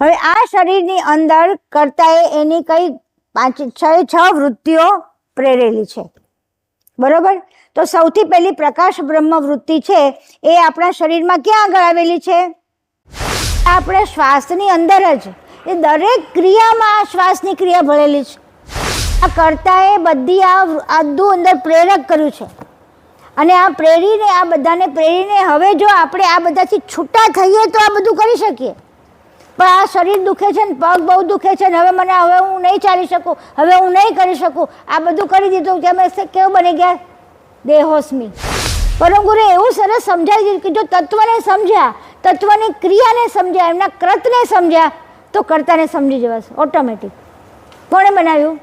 હવે આ શરીરની અંદર કર્તાએ એની કઈ 6 વૃત્તિઓ પ્રેરેલી છે, બરોબર? તો સૌથી પહેલી પ્રકાશ બ્રહ્મ વૃત્તિ છે એ આપણા શરીરમાં ક્યાં આગળ આવેલી છે? આપણે શ્વાસની અંદર જ, એ દરેક ક્રિયામાં શ્વાસની ક્રિયા ભળેલી છે. આ કર્તાએ બધી આદુ અંદર પ્રેરક કર્યું છે અને આ પ્રેરીને, આ બધાને પ્રેરીને હવે જો આપણે આ બધાથી છૂટા થઈએ તો આ બધું કરી શકીએ. પણ આ શરીર દુખે છે ને, પગ બહુ દુખે છે ને, હવે હું નહીં ચાલી શકું, હવે હું નહીં કરી શકું, આ બધું કરી દીધું કે અમે કેવું બની ગયા? દેહોસ્મી. પરમ ગુરુએ એવું સરસ સમજાવી દીધું કે જો તત્વને સમજ્યા, તત્વની ક્રિયાને સમજ્યા, એમના કૃતને સમજ્યા તો કર્તાને સમજી જવાશે ઓટોમેટિક. કોણે બનાવ્યું?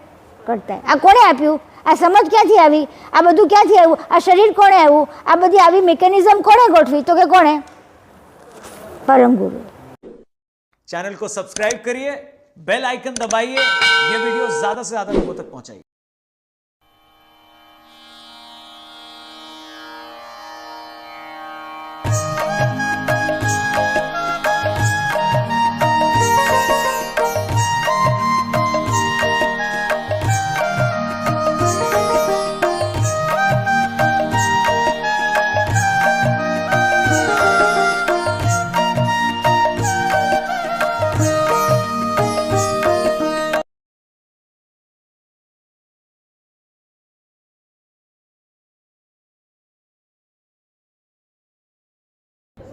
કર્તાએ. આ કોણે આપ્યું? આ સમજ ક્યાંથી આવી? આ બધું ક્યાંથી આવ્યું? આ શરીર કોણે આવ્યું? આ બધી આવી મિકેનિઝમ કોણે ગોઠવી? તો કે કોણે? परम गुरु। चैनल को सब्सक्राइब करिए, बेल आइकन दबाइए, ये वीडियो ज्यादा से ज्यादा लोगों तक पहुंचाइए।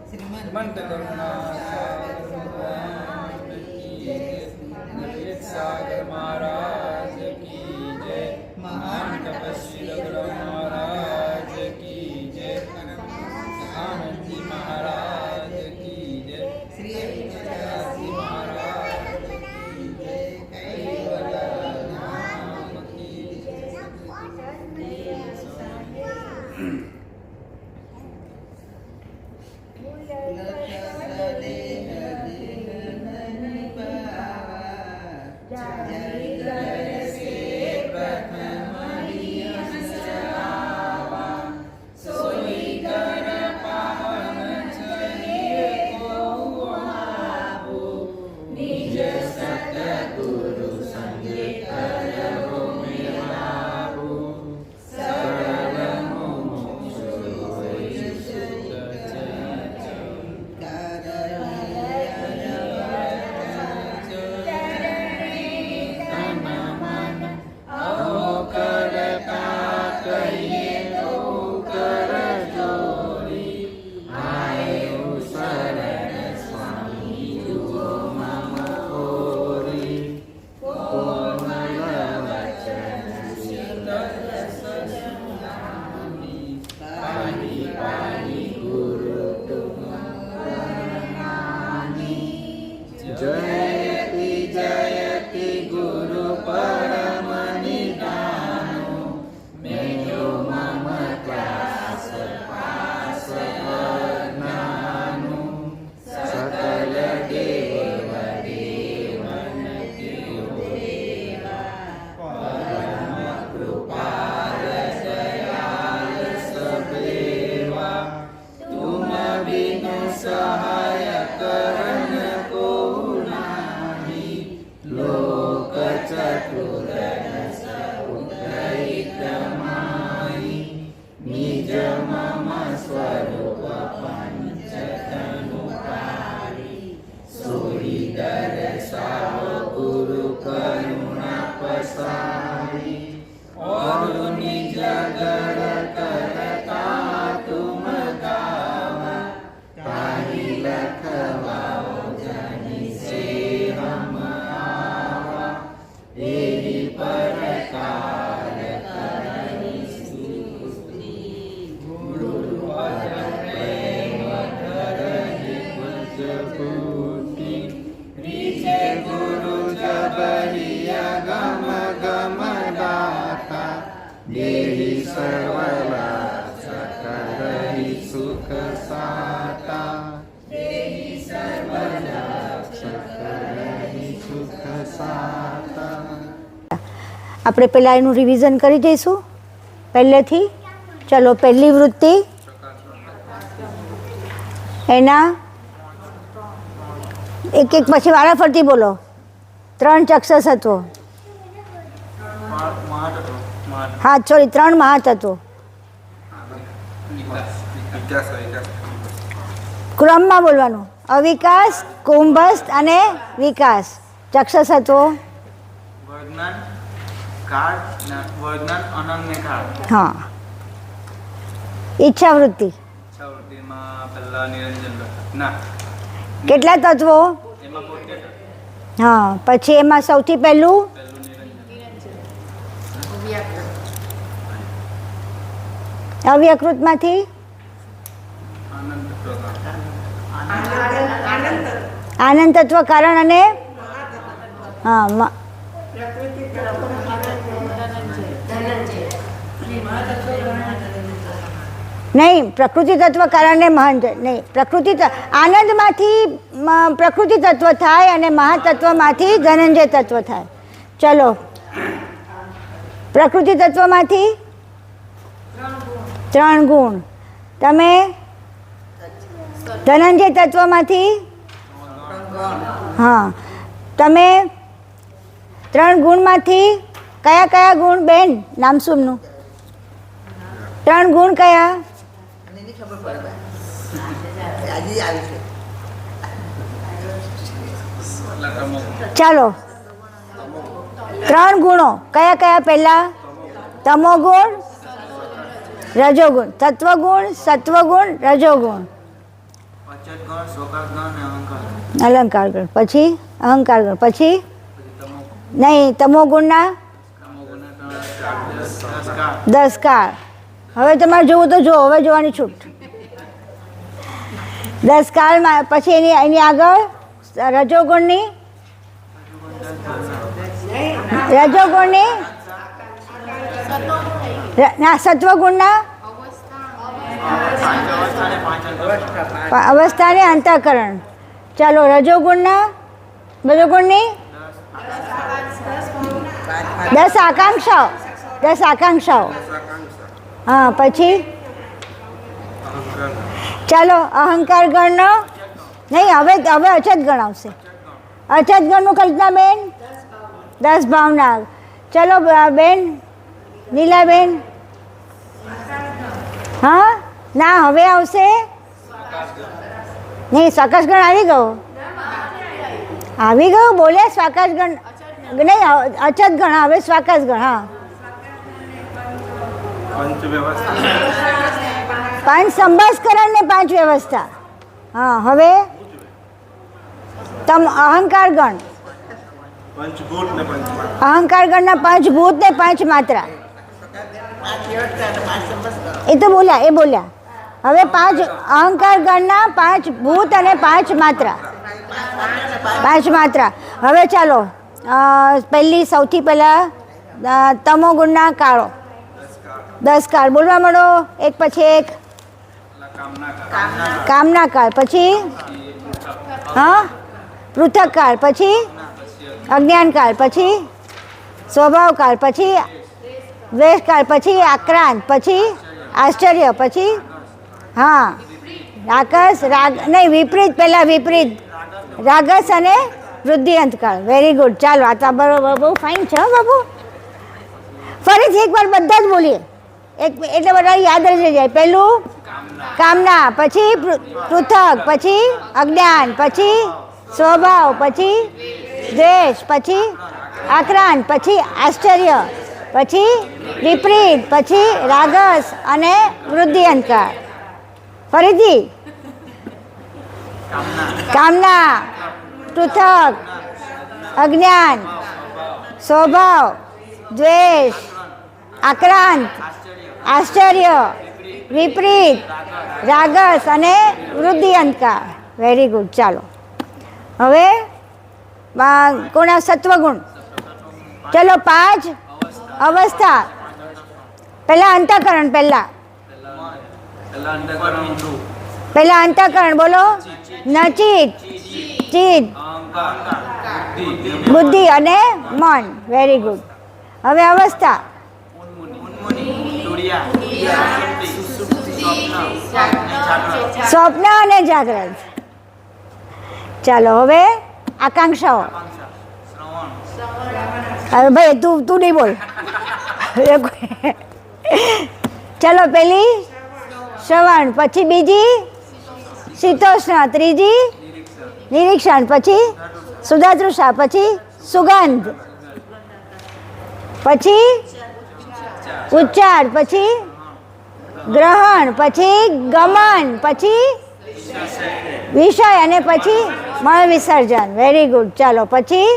श्रीमंत सागर महाराज की जय, महान तपस्वी रघुराम महाराज की जय, आनंद जी महाराज की जय, श्री जी महाराज की जय, कैवल नाम की जय। આપણે પહેલાં એનું રિવિઝન કરી જઈશું પહેલેથી. ચલો, પહેલી વૃત્તિ એના એક એક પછી વારા ફરતી બોલો. 3 ચક્ષસ તત્વો. હા સોરી 3 મહાતત્વો. ક્રમમાં બોલવાનું. અવિકાસ, કુંભસ્થ અને વિકાસ. ચક્ષસ તત્વો. વર્જ્ઞાન કાળ વર્જ્ઞાન અનંત કાળ. હા. ઈચ્છાવૃત્તિ. ઈચ્છાવૃત્તિમાં પહેલા નિરંજન ના કેટલા તત્વો? એમાં પોતે હા. પછી એમાં સૌથી પહેલું પહેલું નિરંજન. અવ્યકૃતમાંથી આનંદ પ્રકાશ. આનંદ તત્વ કારણ અને હા નહીં પ્રકૃતિ તત્વ કારણ ને મહાન નહીં પ્રકૃતિ આનંદમાંથી પ્રકૃતિ તત્વ થાય અને મહાતત્વમાંથી ધનંજય તત્વ થાય. ચલો પ્રકૃતિ તત્વમાંથી 3 ગુણ. તમે ધનંજય તત્વમાંથી હા તમે 3 ગુણમાંથી કયા કયા ગુણ બેન? નામ શુંનું 3 ગુણ કયા? ચાલો 3 ગુણો કયા કયા? પહેલા તમોગુણ, રજોગુણ, તત્વગુણ, સત્વગુણ, રજોગુણ, અચેત ગણ, સ્વકાશ ગણ અને અહંકાર. અલંકાર ગણ, પછી અહંકાર ગણ, પછી નહીં તમોગુણના 10 કાળ. હવે તમારે જોવું તો જો, હવે જોવાની છૂટ. 10 કાળમાં પછી એની આગળ રજોગુણની ના સત્વગુણના અવસ્થા ને અંતઃકરણ. ચાલો રજોગુણની 10 આકાંક્ષાઓ. 10 આકાંક્ષાઓ. હા પછી ચાલો અહંકાર ગણનો નહીં, હવે અચત ગણ આવશે. અચત ગણનું કલ્પના બેન 10 ભાવના. ચલો બેન નીલાબેન. હા ના હવે આવશે નહીં. સ્વાકાશ ગણ આવી ગયો. આવી ગયો બોલ્યા સ્વાકાશ ગણ નહીં, અચત ગણ. હવે સ્વાકાશ ગણ. હા પાંચ સંભાસ્કરણ ને 5 વ્યવસ્થા. હા હવે અહંકાર ગણ. અહંકાર ગણના 5 ભૂત ને 5 માત્રા. એ તો બોલ્યા, એ બોલ્યા. હવે 5 અહંકાર ગણના 5 ભૂત અને 5 માત્રા. 5 માત્રા. હવે ચાલો સૌથી પહેલા તમોગુણના કાળો. 10 કાળ બોલવા મળો એક પછી એક. કામના કાળ, પછી હા પૃથક કાળ, પછી અજ્ઞાન કાળ, પછી સ્વભાવ કાળ, પછી દ્વેષ કાળ, પછી આક્રાંત, પછી આશ્ચર્ય, પછી હા રાગસ નહીં વિપરીત. પહેલા વિપરીત રાગસ અને વૃદ્ધિઅંત કાળ. Very good. ચાલો આ તો બરોબર, બહુ ફાઇન છે બાબુ. ફરીથી એકવાર બધા જ બોલીએ એટલે બધા યાદ રહી જાય. પહેલું કામના, પછી પૃથક, પછી અજ્ઞાન, પછી સ્વભાવ, પછી દ્વેષ, પછી આક્રાંત, પછી આશ્ચર્ય, પછી વિપરીત, પછી રાગસ અને વૃદ્ધિઅંતકાર. ફરીથી કામના, પૃથક, અજ્ઞાન, સ્વભાવ, દ્વેષ, આક્રાંત, આશ્ચર્ય, વિપરીત, રાગસ અને વૃદ્ધિઅંતકાર. Very good. ચાલો હવે કોના? સત્વગુણ. ચલો 5 અવસ્થા. પહેલા અંતઃકરણ. પહેલા અંતઃકરણ બોલો. નચિત, ચિત્ત, બુદ્ધિ અને મન. Very good. હવે અવસ્થા. સ્વપ્ન અને જાગ્રત. ચાલો હવે આકાંક્ષાઓ. હવે ભાઈ તું નહીં બોલ. ચલો પેલી શ્રવણ, પછી બીજી શીતોષ્ણ, ત્રીજી નિરીક્ષણ, પછી સુધાતૃષા, પછી સુગંધ, પછી ઉચ્ચાર, પછી ગ્રહણ, પછી ગમન, પછી વિષય અને પછી મળ વિસર્જન. Very good. ચાલો પછી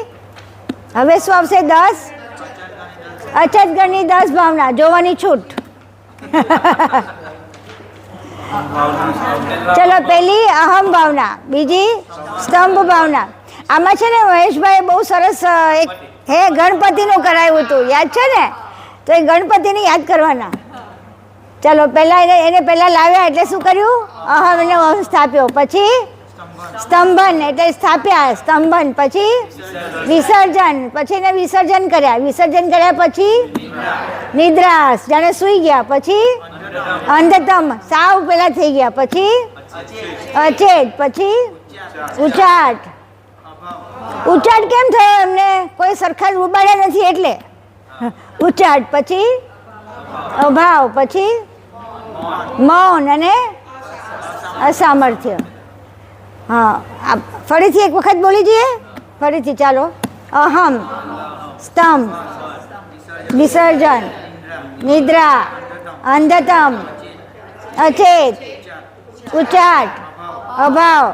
હવે શું આવશે? 10 અચતગણની 10 ભાવના જોવાની છૂટ. ચલો પેલી અહમ ભાવના, બીજી સ્તંભ ભાવના. આમાં છે ને મહેશભાઈ બહુ સરસ એક ગણપતિનું કરાવ્યું હતું, યાદ છે ને? તો એ ગણપતિને યાદ કરવાના. ચલો પહેલાં એને પહેલાં લાવ્યા એટલે શું કર્યું? અહમ એને અહમ સ્થાપ્યો, પછી સ્તંભન એટલે સ્થાપ્યા સ્તંભન, પછી વિસર્જન, પછી એને વિસર્જન કર્યા પછી નિદ્રાસ, જાણે સૂઈ ગયા, પછી અંધતમ સાવ પેલા થઈ ગયા, પછી અચેત, પછી ઉચાટ. ઉચાટ કેમ થયો એમને? કોઈ સરખા ઉબાડ્યા નથી એટલે ઉચાટ, પછી અભાવ, પછી મૌન અને અસામર્થ્ય. હા, ફરીથી એક વખત બોલી જઈએ. ફરીથી ચાલો. અહમ, સ્તંભ, વિસર્જન, નિદ્રા, અંધતમ, અચેત, ઉચાટ, અભાવ,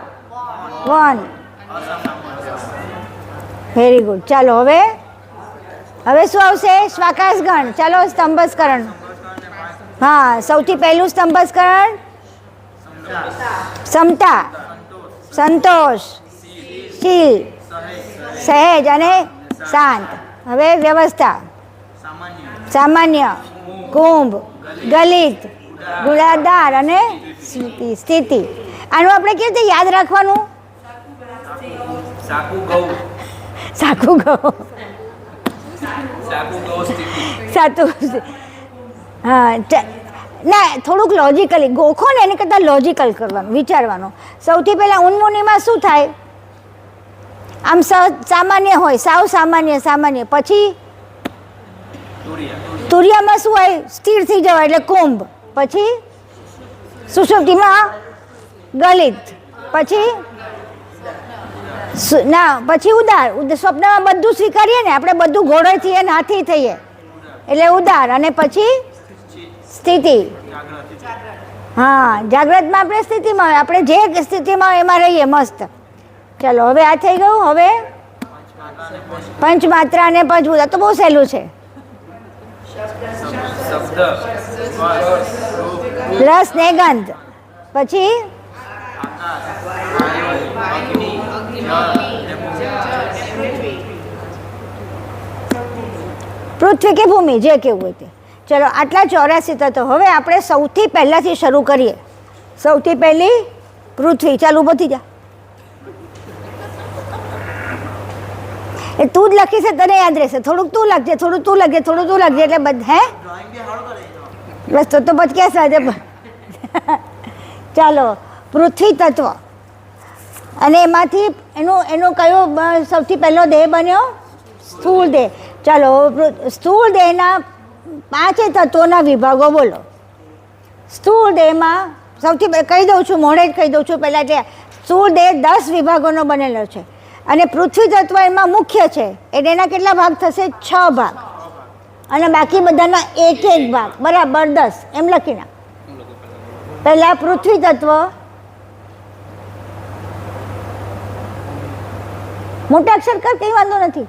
વન. Very good. ચાલો હવે શું આવશે? શ્વાકાશગણ. ચાલો સ્તંભસ્કરણ. હા, સૌથી પહેલું સ્તંભસ્કરણ સમતા, સંતોષ, શીલ, સહેજ અને શાંત. હવે વ્યવસ્થા, સામાન્ય, કુંભ, ગલિત, ગુણાદાર અને સ્થિતિ. આનું આપણે કેવી રીતે યાદ રાખવાનું? સાકુ ઘઉં, હા. ના, થોડુંક લોજિકલી ગોખો ને, એની કરતાં લોજિકલ કરવાનું, વિચારવાનું. સૌથી પહેલાં ઉન્મુનિમાં શું થાય? આમ સામાન્ય હોય, સાવ સામાન્ય. પછી તુરિયામાં શું હોય? સ્થિર થઈ જવાય એટલે કુંભ. પછી સુષુપ્તિમાં ગલિત. પછી ઉદાર. સ્વપ્નમાં બધું સ્વીકારીએ ને આપણે, બધું ઘોડે થઈએ ને હાથી થઈએ એટલે ઉદાર. અને પછી સ્થિતિ. હા, જાગ્રતમાં આપણે સ્થિતિમાં હોય, આપણે જે સ્થિતિમાં હોય એમાં રહીએ મસ્ત. ચાલો હવે આ થઈ ગયું. હવે પંચમાત્રા અને પંચભૂત. તો બહુ સહેલું છે. રસ ને ગંધ, પછી પૃથ્વી કે ભૂમિ, જે કેવું હોય તે. ચલો આટલા 84 તત્વો. હવે આપણે સૌથી પહેલાંથી શરૂ કરીએ. સૌથી પહેલી પૃથ્વી. ચાલ ઊભો થઈ જા. એ તું જ લખી છે, તને યાદ રહેશે. થોડુંક તું લખજે, થોડું તું લખજે એટલે બધા. બસ તો પછી ક્યાં સાથે. ચાલો પૃથ્વી તત્વ. અને એમાંથી એનો કયો સૌથી પહેલો દેહ બન્યો? સ્થૂળ દેહ. ચાલો સ્થૂળ દેહના 5 તત્વોના વિભાગો બોલો. સ્થૂળ દેહમાં સૌથી કહી દઉં છું, મોડે જ કહી દઉં છું પહેલાં, એટલે સ્થૂળ દેહ 10 વિભાગોનો બનેલો છે. અને પૃથ્વી તત્વ એમાં મુખ્ય છે એટલે એના કેટલા ભાગ થશે? 6 ભાગ. અને બાકી બધાના 1 ભાગ, બરાબર 10 એમ લખી નાખ. પહેલાં પૃથ્વી તત્વ મોટા અક્ષર કર, કંઈ વાંધો નથી.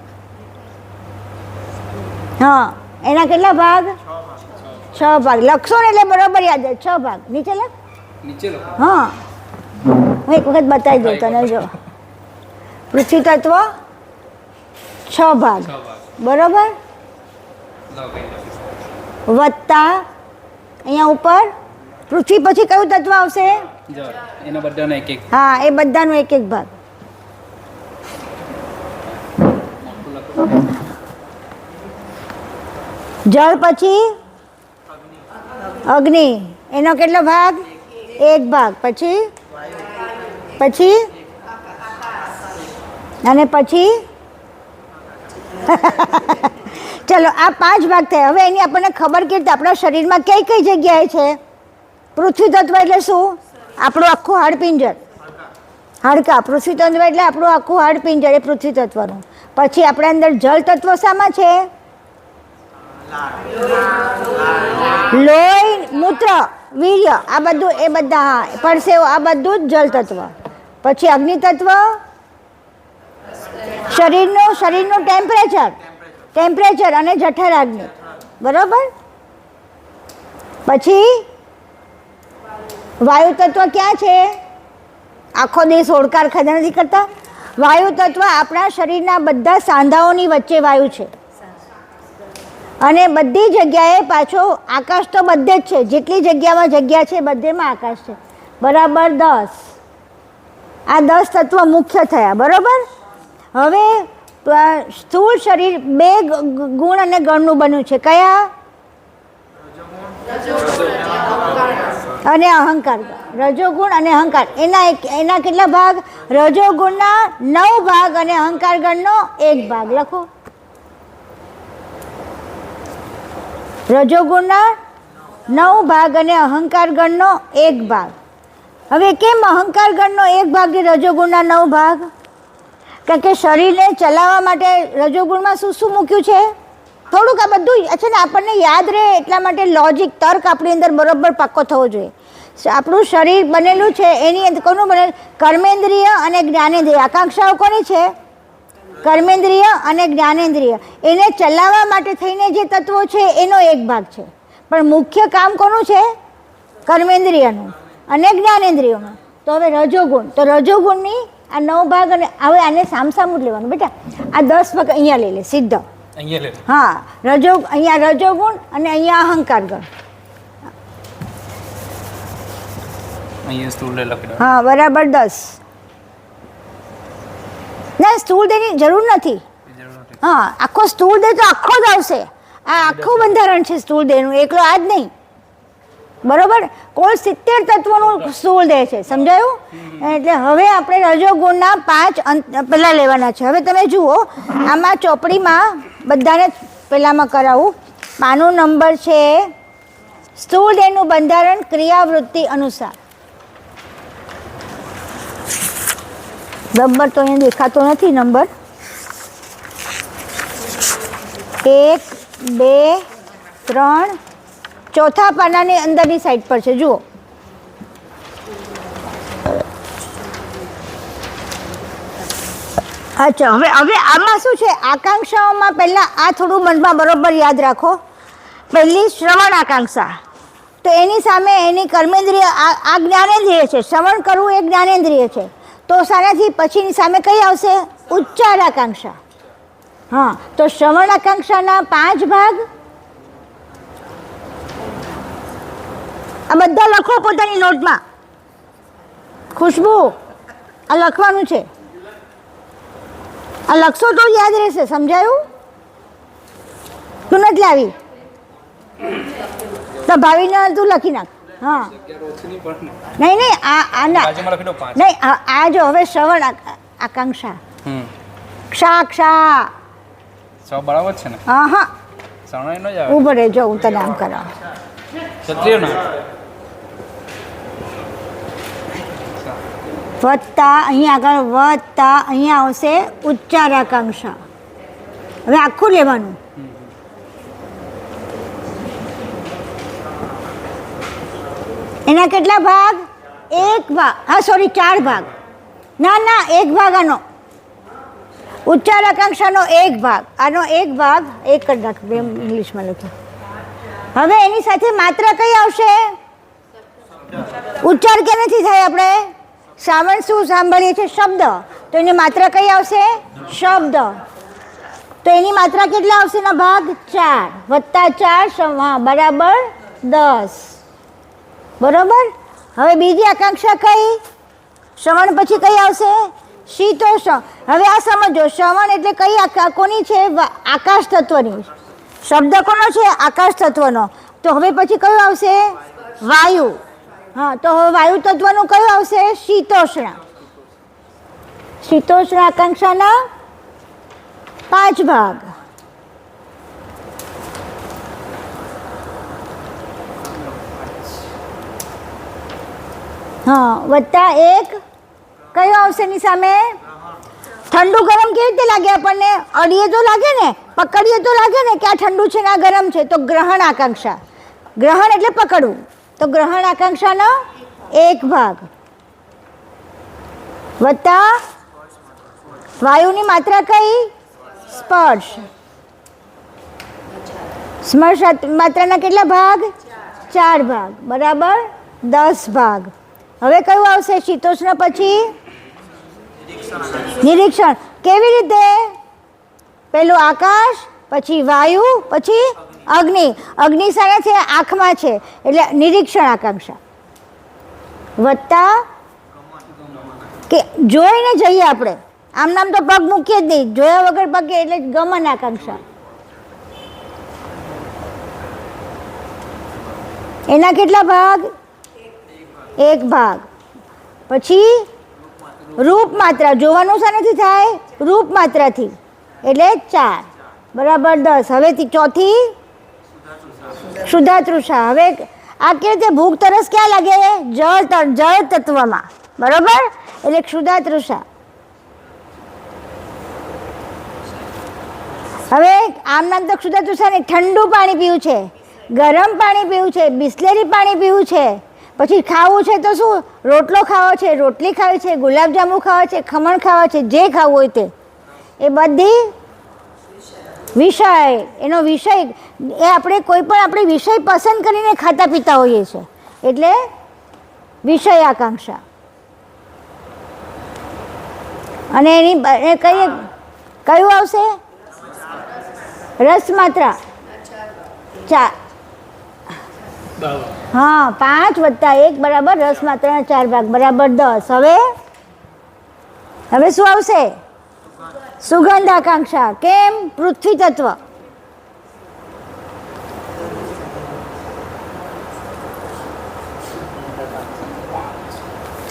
હા, એના કેટલા ભાગ? 6 ભાગ. લખશો ને એટલે બરાબર યાદ છે. 6 ભાગ. નીચે લખ. હા, હું એક વખત બતાવી દઉં તને. જો પૃથ્વી તત્વ 6 ભાગ, બરાબર. વત્તા અહીંયા ઉપર પૃથ્વી પછી કયું તત્વ આવશે? એના બધાનો એક. હા, એ બધાનો 1 ભાગ. જળ પછી અગ્નિ, એનો કેટલો ભાગ? 1 ભાગ. પછી અને પછી ચલો આ 5 ભાગ થયા. હવે એની આપણને ખબર કે આપણા શરીરમાં કઈ કઈ જગ્યાએ છે. પૃથ્વી તત્વ એટલે શું? આપણું આખું હાડપિંજર, હાડકા. પૃથ્વી તત્વ એટલે આપણું આખું હાડપિંજર એ પૃથ્વી તત્વનું. પછી આપણા અંદર જળ તત્વ શામાં છે? લોહી, મૂત્ર, વીર્ય, આ બધું, એ બધા, હા, પરસેવો, આ બધું જ જળ તત્વ. પછી અગ્નિ તત્વ, શરીરનું ટેમ્પરેચર અને જઠરાગ્નિ, બરોબર. પછી વાયુ તત્વ ક્યાં છે? આખો દિવસ ઓળકાર ખાધા નથી કરતા. વાયુ તત્વ આપણા શરીરના બધા સાંધાઓની વચ્ચે વાયુ છે. અને બધી જગ્યાએ પાછો આકાશ તો બધે જ છે. જેટલી જગ્યામાં જગ્યા છે બધેમાં આકાશ છે. બરાબર 10. આ 10 તત્વ મુખ્ય થયા, બરાબર. હવે સ્થૂળ શરીર 2 ગુણ અને ગણનું બન્યું છે. કયા? અને અહંકાર. રજોગુણ અને અહંકાર, એના કેટલા ભાગ? રજોગુણના 9 ભાગ અને અહંકાર ગણનો 1 ભાગ. લખો. રજોગુણના 9 ભાગ અને અહંકાર ગણનો 1 ભાગ. હવે કેમ અહંકાર ગણનો 1 ભાગ ને રજોગુણના 9 ભાગ? કારણ કે શરીરને ચલાવવા માટે રજોગુણમાં શું શું મૂક્યું છે? થોડુંક આ બધું છે ને આપણને યાદ રહે એટલા માટે લોજિક, તર્ક આપણી અંદર બરોબર પાક્કો થવો જોઈએ. આપણું શરીર બનેલું છે એની અંદર કોનું બનેલું? કર્મેન્દ્રિય અને જ્ઞાનેન્દ્રિય. આકાંક્ષાઓ કોની છે? કર્મેન્દ્રિય અને જ્ઞાનેન્દ્રિય. એને ચલાવવા માટે થઈને જે તત્વો છે એનો 1 ભાગ છે. પણ મુખ્ય કામ કોનું છે? કર્મેન્દ્રિયનું અને જ્ઞાનેન્દ્રિયનું. તો હવે રજોગુણ, તો રજોગુણની આ 9 ભાગ. અને હવે આને સામસામું જ લેવાનું બેટા. આ 10 ભાગ અહીંયા લઈ લે સીધા. હા, અહીંયા રજોગુણ અને અહીંયા અહંકાર ગણ. હા, બરાબર 10. ના, સ્થૂળ દેની જરૂર નથી. હા, આખો સ્થૂળ દે તો આખો જ આવશે. આ આખું બંધારણ છે સ્થૂળ દેનું, એકલો આ જ નહીં, બરોબર. કુલ 70 તત્વોનું સ્થૂળ દે છે, સમજાયું? એટલે હવે આપણે રજોગુણના 5 પહેલા લેવાના છે. હવે તમે જુઓ આમાં ચોપડીમાં બધાને પહેલામાં કરાવું. પાનું નંબર છે સ્થૂળ દેહનું બંધારણ ક્રિયાવૃત્તિ અનુસાર. નંબર તો અહીંયા દેખાતો નથી. નંબર 1, 2, 3, ચોથા પાનાની અંદરની સાઈડ પર છે, જુઓ. અચ્છા, હવે આમાં શું છે? આકાંક્ષાઓમાં પહેલા આ થોડું મનમાં બરોબર યાદ રાખો. પહેલી શ્રવણ આકાંક્ષા, તો એની સામે એની કર્મેન્દ્રિય, આ જ્ઞાનેન્દ્રિય છે. શ્રવણ કરવું એ જ્ઞાનેન્દ્રિય છે. તો સાનાથી પછીની સામે કઈ આવશે? ઉચ્ચાર આકાંક્ષા. હા, તો શ્રવણ આકાંક્ષાના 5 ભાગ. આ બધા લખો પોતાની નોટમાં. ખુશ્બુ, આ લખવાનું છે. આ લખશો તો યાદ રહેશે, સમજાયું? તું નથી લાવી તો ભાવિને તું લખી નાખ. હા, નહીં, નહીં, આ જો હવે શ્રવણ આકાંક્ષા. ક્ષા બરાબર છે ને? હા, હા, સવર્ણ નો જ આવે. ઉભો રહેજો, હું તને આમ કરાવું. ક્ષત્રિય ના વત્તા અહીંયા આગળ, વત્તા અહીંયા આવશે ઉચ્ચાર આકાંક્ષા. હવે આખું લેવાનું. એના કેટલા ભાગ? 1 ભાગ. હા, સોરી, 4 ભાગ. ના, 1 ભાગ આનો. ઉચ્ચાર આકાંક્ષાનો 1 ભાગ, આનો 1 ભાગ. 1 જ નાખ, ઇંગ્લિશમાં લખ્યું. હવે એની સાથે માત્રા કઈ આવશે? ઉચ્ચાર કેનાથી થાય? આપણે શ્રાવણ શું સાંભળીએ છીએ? શબ્દ. તો એની માત્રા કઈ આવશે? શબ્દ. તો એની માત્રા કેટલા આવશે? એના ભાગ 4 વત્તા 4, હા, બરાબર 10. બરોબર. હવે બીજી આકાંક્ષા કઈ? શ્રવણ પછી કઈ આવશે? શીતોષ્ણ. હવે આ સમજો, શ્રવણ એટલે કઈ કોની છે? આકાશ તત્વની. શબ્દ કોનો છે? આકાશ તત્વનો. તો હવે પછી કયું આવશે? વાયુ. હા, તો હવે વાયુ તત્વનું કયું આવશે? શીતોષ્ણ. શીતોષ્ણ આકાંક્ષાના 5 ભાગ. હા, વત્તા 1 કયો આવશે એની સામે? ઠંડુ ગરમ કેવી રીતે લાગે આપણને? અડીએ તો લાગે ને, પકડીએ તો લાગે ને કે આ ઠંડુ છે ને આ ગરમ છે. તો ગ્રહણ આકાંક્ષા, ગ્રહણ એટલે પકડવું, તો ગ્રહણ આકાંક્ષાનો 1 ભાગ વત્તા વાયુની માત્રા કઈ? સ્પર્શ. સ્પર્શ માત્રાના કેટલા ભાગ? 4 ભાગ, બરાબર 10 ભાગ. હવે કયું આવશે શીતોષ્ણ પછી? નિરીક્ષણ. કેવી રીતે? પેલું આકાશ, પછી વાયુ, પછી અગ્નિ. અગ્નિ સારા છે, આંખમાં છે, એટલે નિરીક્ષણ આકાંક્ષા વત્તા કે જોઈને જઈએ આપણે, આમ નામ તો પગ મૂકીએ જ નહીં, જોયા વગર પગ એટલે ગમન આકાંક્ષા. એના કેટલા ભાગ? 1 ભાગ. પછી રૂપ માત્રા, જોવાનું શાનાથી થાય? રૂપ માત્રાથી, એટલે 4 બરાબર 10. હવે ચોથી શુદ્ધાતૃષા. હવે આ કેવી રીતે? ભૂખ તરસ ક્યાં લાગે? જળ તત્વમાં, બરોબર, એટલે શુદ્ધાતૃષા. હવે આમ નામ તો શુદ્ધાતૃષા ને ઠંડુ પાણી પીવું છે, ગરમ પાણી પીવું છે, બિસ્લેરી પાણી પીવું છે, પછી ખાવું છે તો શું? રોટલો ખાવો છે, રોટલી ખાવી છે, ગુલાબજાંબુ ખાવા છે, ખમણ ખાવા છે, જે ખાવું હોય તે. એ બધી વિષય, એનો વિષય એ આપણે કોઈ પણ આપણે વિષય પસંદ કરીને ખાતા પીતા હોઈએ છીએ, એટલે વિષય આકાંક્ષા. અને એની કયું આવશે? રસ માત્રા. હા, 5 વત્તા 1 બરાબર રસ માત્રાના 4 ભાગ બરાબર 10. હવે શું આવશે? સુગંધ આકાંક્ષા. કેમ? પૃથ્વી તત્વ.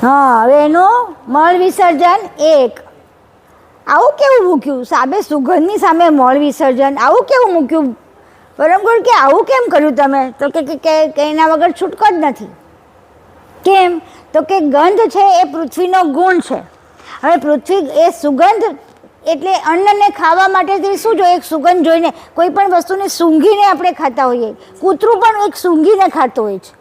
હા, હવે એનું મળ વિસર્જન 1. આવું કેવું મૂક્યું? સામે સુગંધની સામે મળ વિસર્જન, આવું કેવું મૂક્યું? બરાબર, કે આવું કેમ કર્યું તમે? તો કે એના વગર છૂટકો જ નથી. કેમ? તો કે ગંધ છે એ પૃથ્વીનો ગુણ છે. હવે પૃથ્વી એ સુગંધ એટલે અન્નને ખાવા માટે શું જોઈએ? એક સુગંધ જોઈને કોઈ પણ વસ્તુને સૂંઘીને આપણે ખાતા હોઈએ. કૂતરું પણ એક સૂંઘીને ખાતું હોય છે.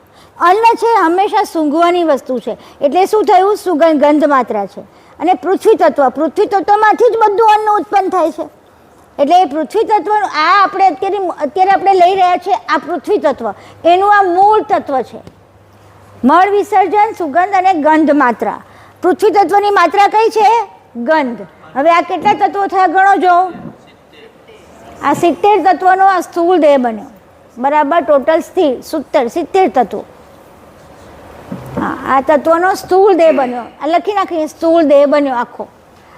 અન્ન છે હંમેશા સૂંઘવાની વસ્તુ છે, એટલે શું થયું? સુગંધ, ગંધ માત્રા છે. અને પૃથ્વી તત્વમાંથી જ બધું અન્ન ઉત્પન્ન થાય છે. એટલે એ પૃથ્વી તત્વનું આ આપણે અત્યારે આપણે લઈ રહ્યા છીએ, આ પૃથ્વી તત્વ એનું આ મૂળ તત્વ છે. મળ વિસર્જન, સુગંધ અને ગંધ માત્રા. પૃથ્વી તત્વની માત્રા કઈ છે? ગંધ. હવે આ કેટલા તત્વો થયા ગણો જો. આ 70 તત્વોનો આ સ્થૂળ દેહ બન્યો, બરાબર. ટોટલ 70 તત્વો. હા, આ તત્વનો સ્થૂળ દેહ બન્યો. આ લખી નાખીએ, સ્થૂળ દેહ બન્યો આખો.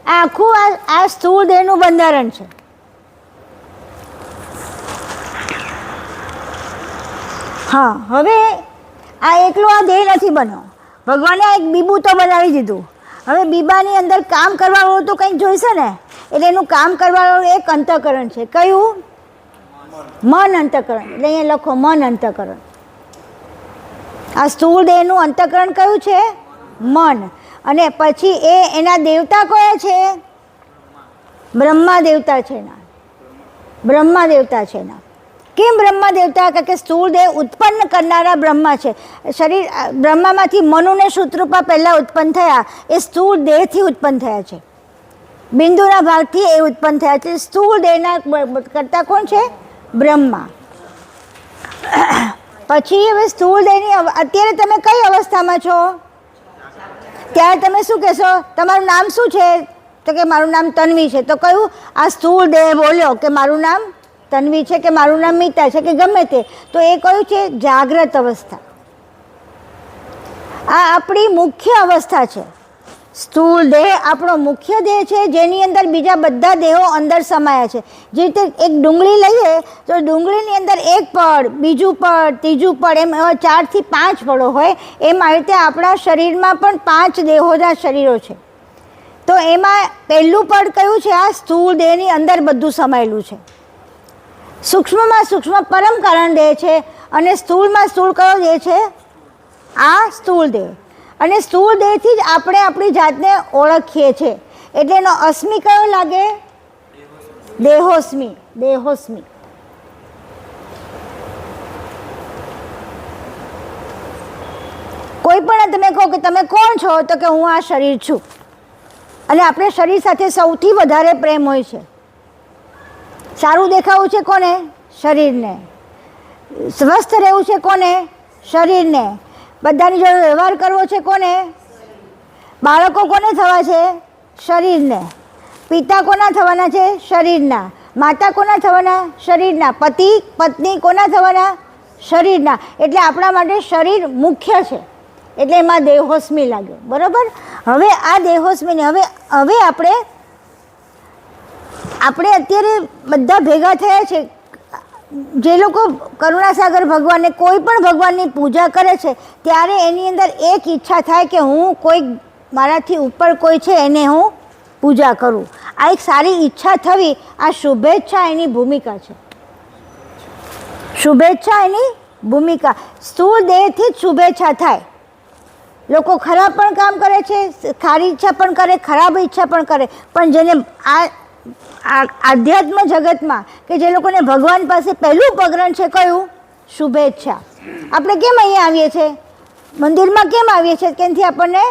આ આખું આ સ્થૂળ દેહનું બંધારણ છે. હા, હવે આ એકલો આ દેહ નથી બન્યો, ભગવાને એક બીબું તો બનાવી દીધું. હવે બીબાની અંદર કામ કરવાવાળું તો કંઈક જોઈશે ને, એટલે એનું કામ કરવાવાળું એક અંતઃકરણ છે. કયું? મન અંતઃકરણ. એટલે અહીંયા લખો મન અંતઃકરણ. આ સ્થૂળ દેહનું અંતઃકરણ કયું છે? મન. અને પછી એના દેવતા કયા છે? બ્રહ્મા દેવતા છે એના. બ્રહ્મા દેવતા છે એના. કેમ બ્રહ્મા દેવતા? કારણ કે સ્થૂળ દેહ ઉત્પન્ન કરનારા બ્રહ્મા છે. શરીર બ્રહ્મામાંથી મનુ ને શુતરૂપા પહેલાં ઉત્પન્ન થયા, એ સ્થૂળ દેહથી ઉત્પન્ન થયા છે. બિંદુના ભાગથી એ ઉત્પન્ન થયા છે. સ્થૂળ દેહના કરતા કોણ છે? બ્રહ્મા. પછી હવે સ્થૂળ દેહની અત્યારે તમે કઈ અવસ્થામાં છો? ત્યારે તમે શું કહેશો? તમારું નામ શું છે? તો કે મારું નામ તન્વી છે. તો કયું? આ સ્થૂળ દેહ બોલ્યો કે મારું નામ તન્વી છે, કે મારું નામ મીતા છે, કે ગમે તે. તો એ કયું છે? જાગ્રત અવસ્થા. આ આપણી મુખ્ય અવસ્થા છે. સ્થૂળ દેહ આપણો મુખ્ય દેહ છે, જેની અંદર બીજા બધા દેહો અંદર સમાયા છે. જે રીતે એક ડુંગળી લઈએ તો ડુંગળીની અંદર એક પડ, બીજું પડ, ત્રીજું પડ, એમ 4 થી 5 પડો હોય. એમ આ રીતે આપણા શરીરમાં પણ 5 દેહોના શરીરો છે. તો એમાં પહેલું પદ કયું છે? આ સ્થૂળ દેહની અંદર બધું સમાયેલું છે. સૂક્ષ્મમાં સૂક્ષ્મ પરમ કારણ દેહ છે અને સ્થૂળમાં સ્થૂળ કયો દેહ છે? આ સ્થૂળ દેહ. અને સ્થૂળ દેહથી જ આપણે આપણી જાતને ઓળખીએ છીએ. એટલે એનો અસ્મિ કયો લાગે? દેહોસ્મિ. દેહોસ્મિ. કોઈ પણ તમે કહો કે તમે કોણ છો, તો કે હું આ શરીર છું. અને આપણે શરીર સાથે સૌથી વધારે પ્રેમ હોય છે. સારું દેખાવું છે કોને? શરીરને. સ્વસ્થ રહેવું છે કોને? શરીરને. બધાની જોડે વ્યવહાર કરવો છે કોને? બાળકો કોને થવા છે? શરીરને. પિતા કોના થવાના છે? શરીરના. માતા કોના થવાના? શરીરના. પતિ પત્ની કોના થવાના? શરીરના. એટલે આપણા માટે શરીર મુખ્ય છે. એટલે એમાં દેહોસ્મિ લાગ્યો. બરાબર. હવે આ દેહોસ્મિને હવે આપણે અત્યારે બધા ભેગા થયા છે. જે લોકો કરુણાસાગર ભગવાનને કોઈ પણ ભગવાનની પૂજા કરે છે ત્યારે એની અંદર એક ઈચ્છા થાય કે હું કોઈ મારાથી ઉપર કોઈ છે એને હું પૂજા કરું. આ એક સારી ઈચ્છા થવી, આ શુભેચ્છા એની ભૂમિકા છે. શુભેચ્છા એની ભૂમિકા. સ્થૂળ દેહથી જ શુભેચ્છા થાય. લોકો ખરાબ પણ કામ કરે છે, સારી ઈચ્છા પણ કરે, ખરાબ ઈચ્છા પણ કરે. પણ જેને આધ્યાત્મ જગતમાં કે જે લોકોને ભગવાન પાસે પહેલું પગરણ છે કયું? શુભેચ્છા. આપણે કેમ અહીંયા આવીએ છીએ? મંદિરમાં કેમ આવીએ છીએ? કેમથી આપણને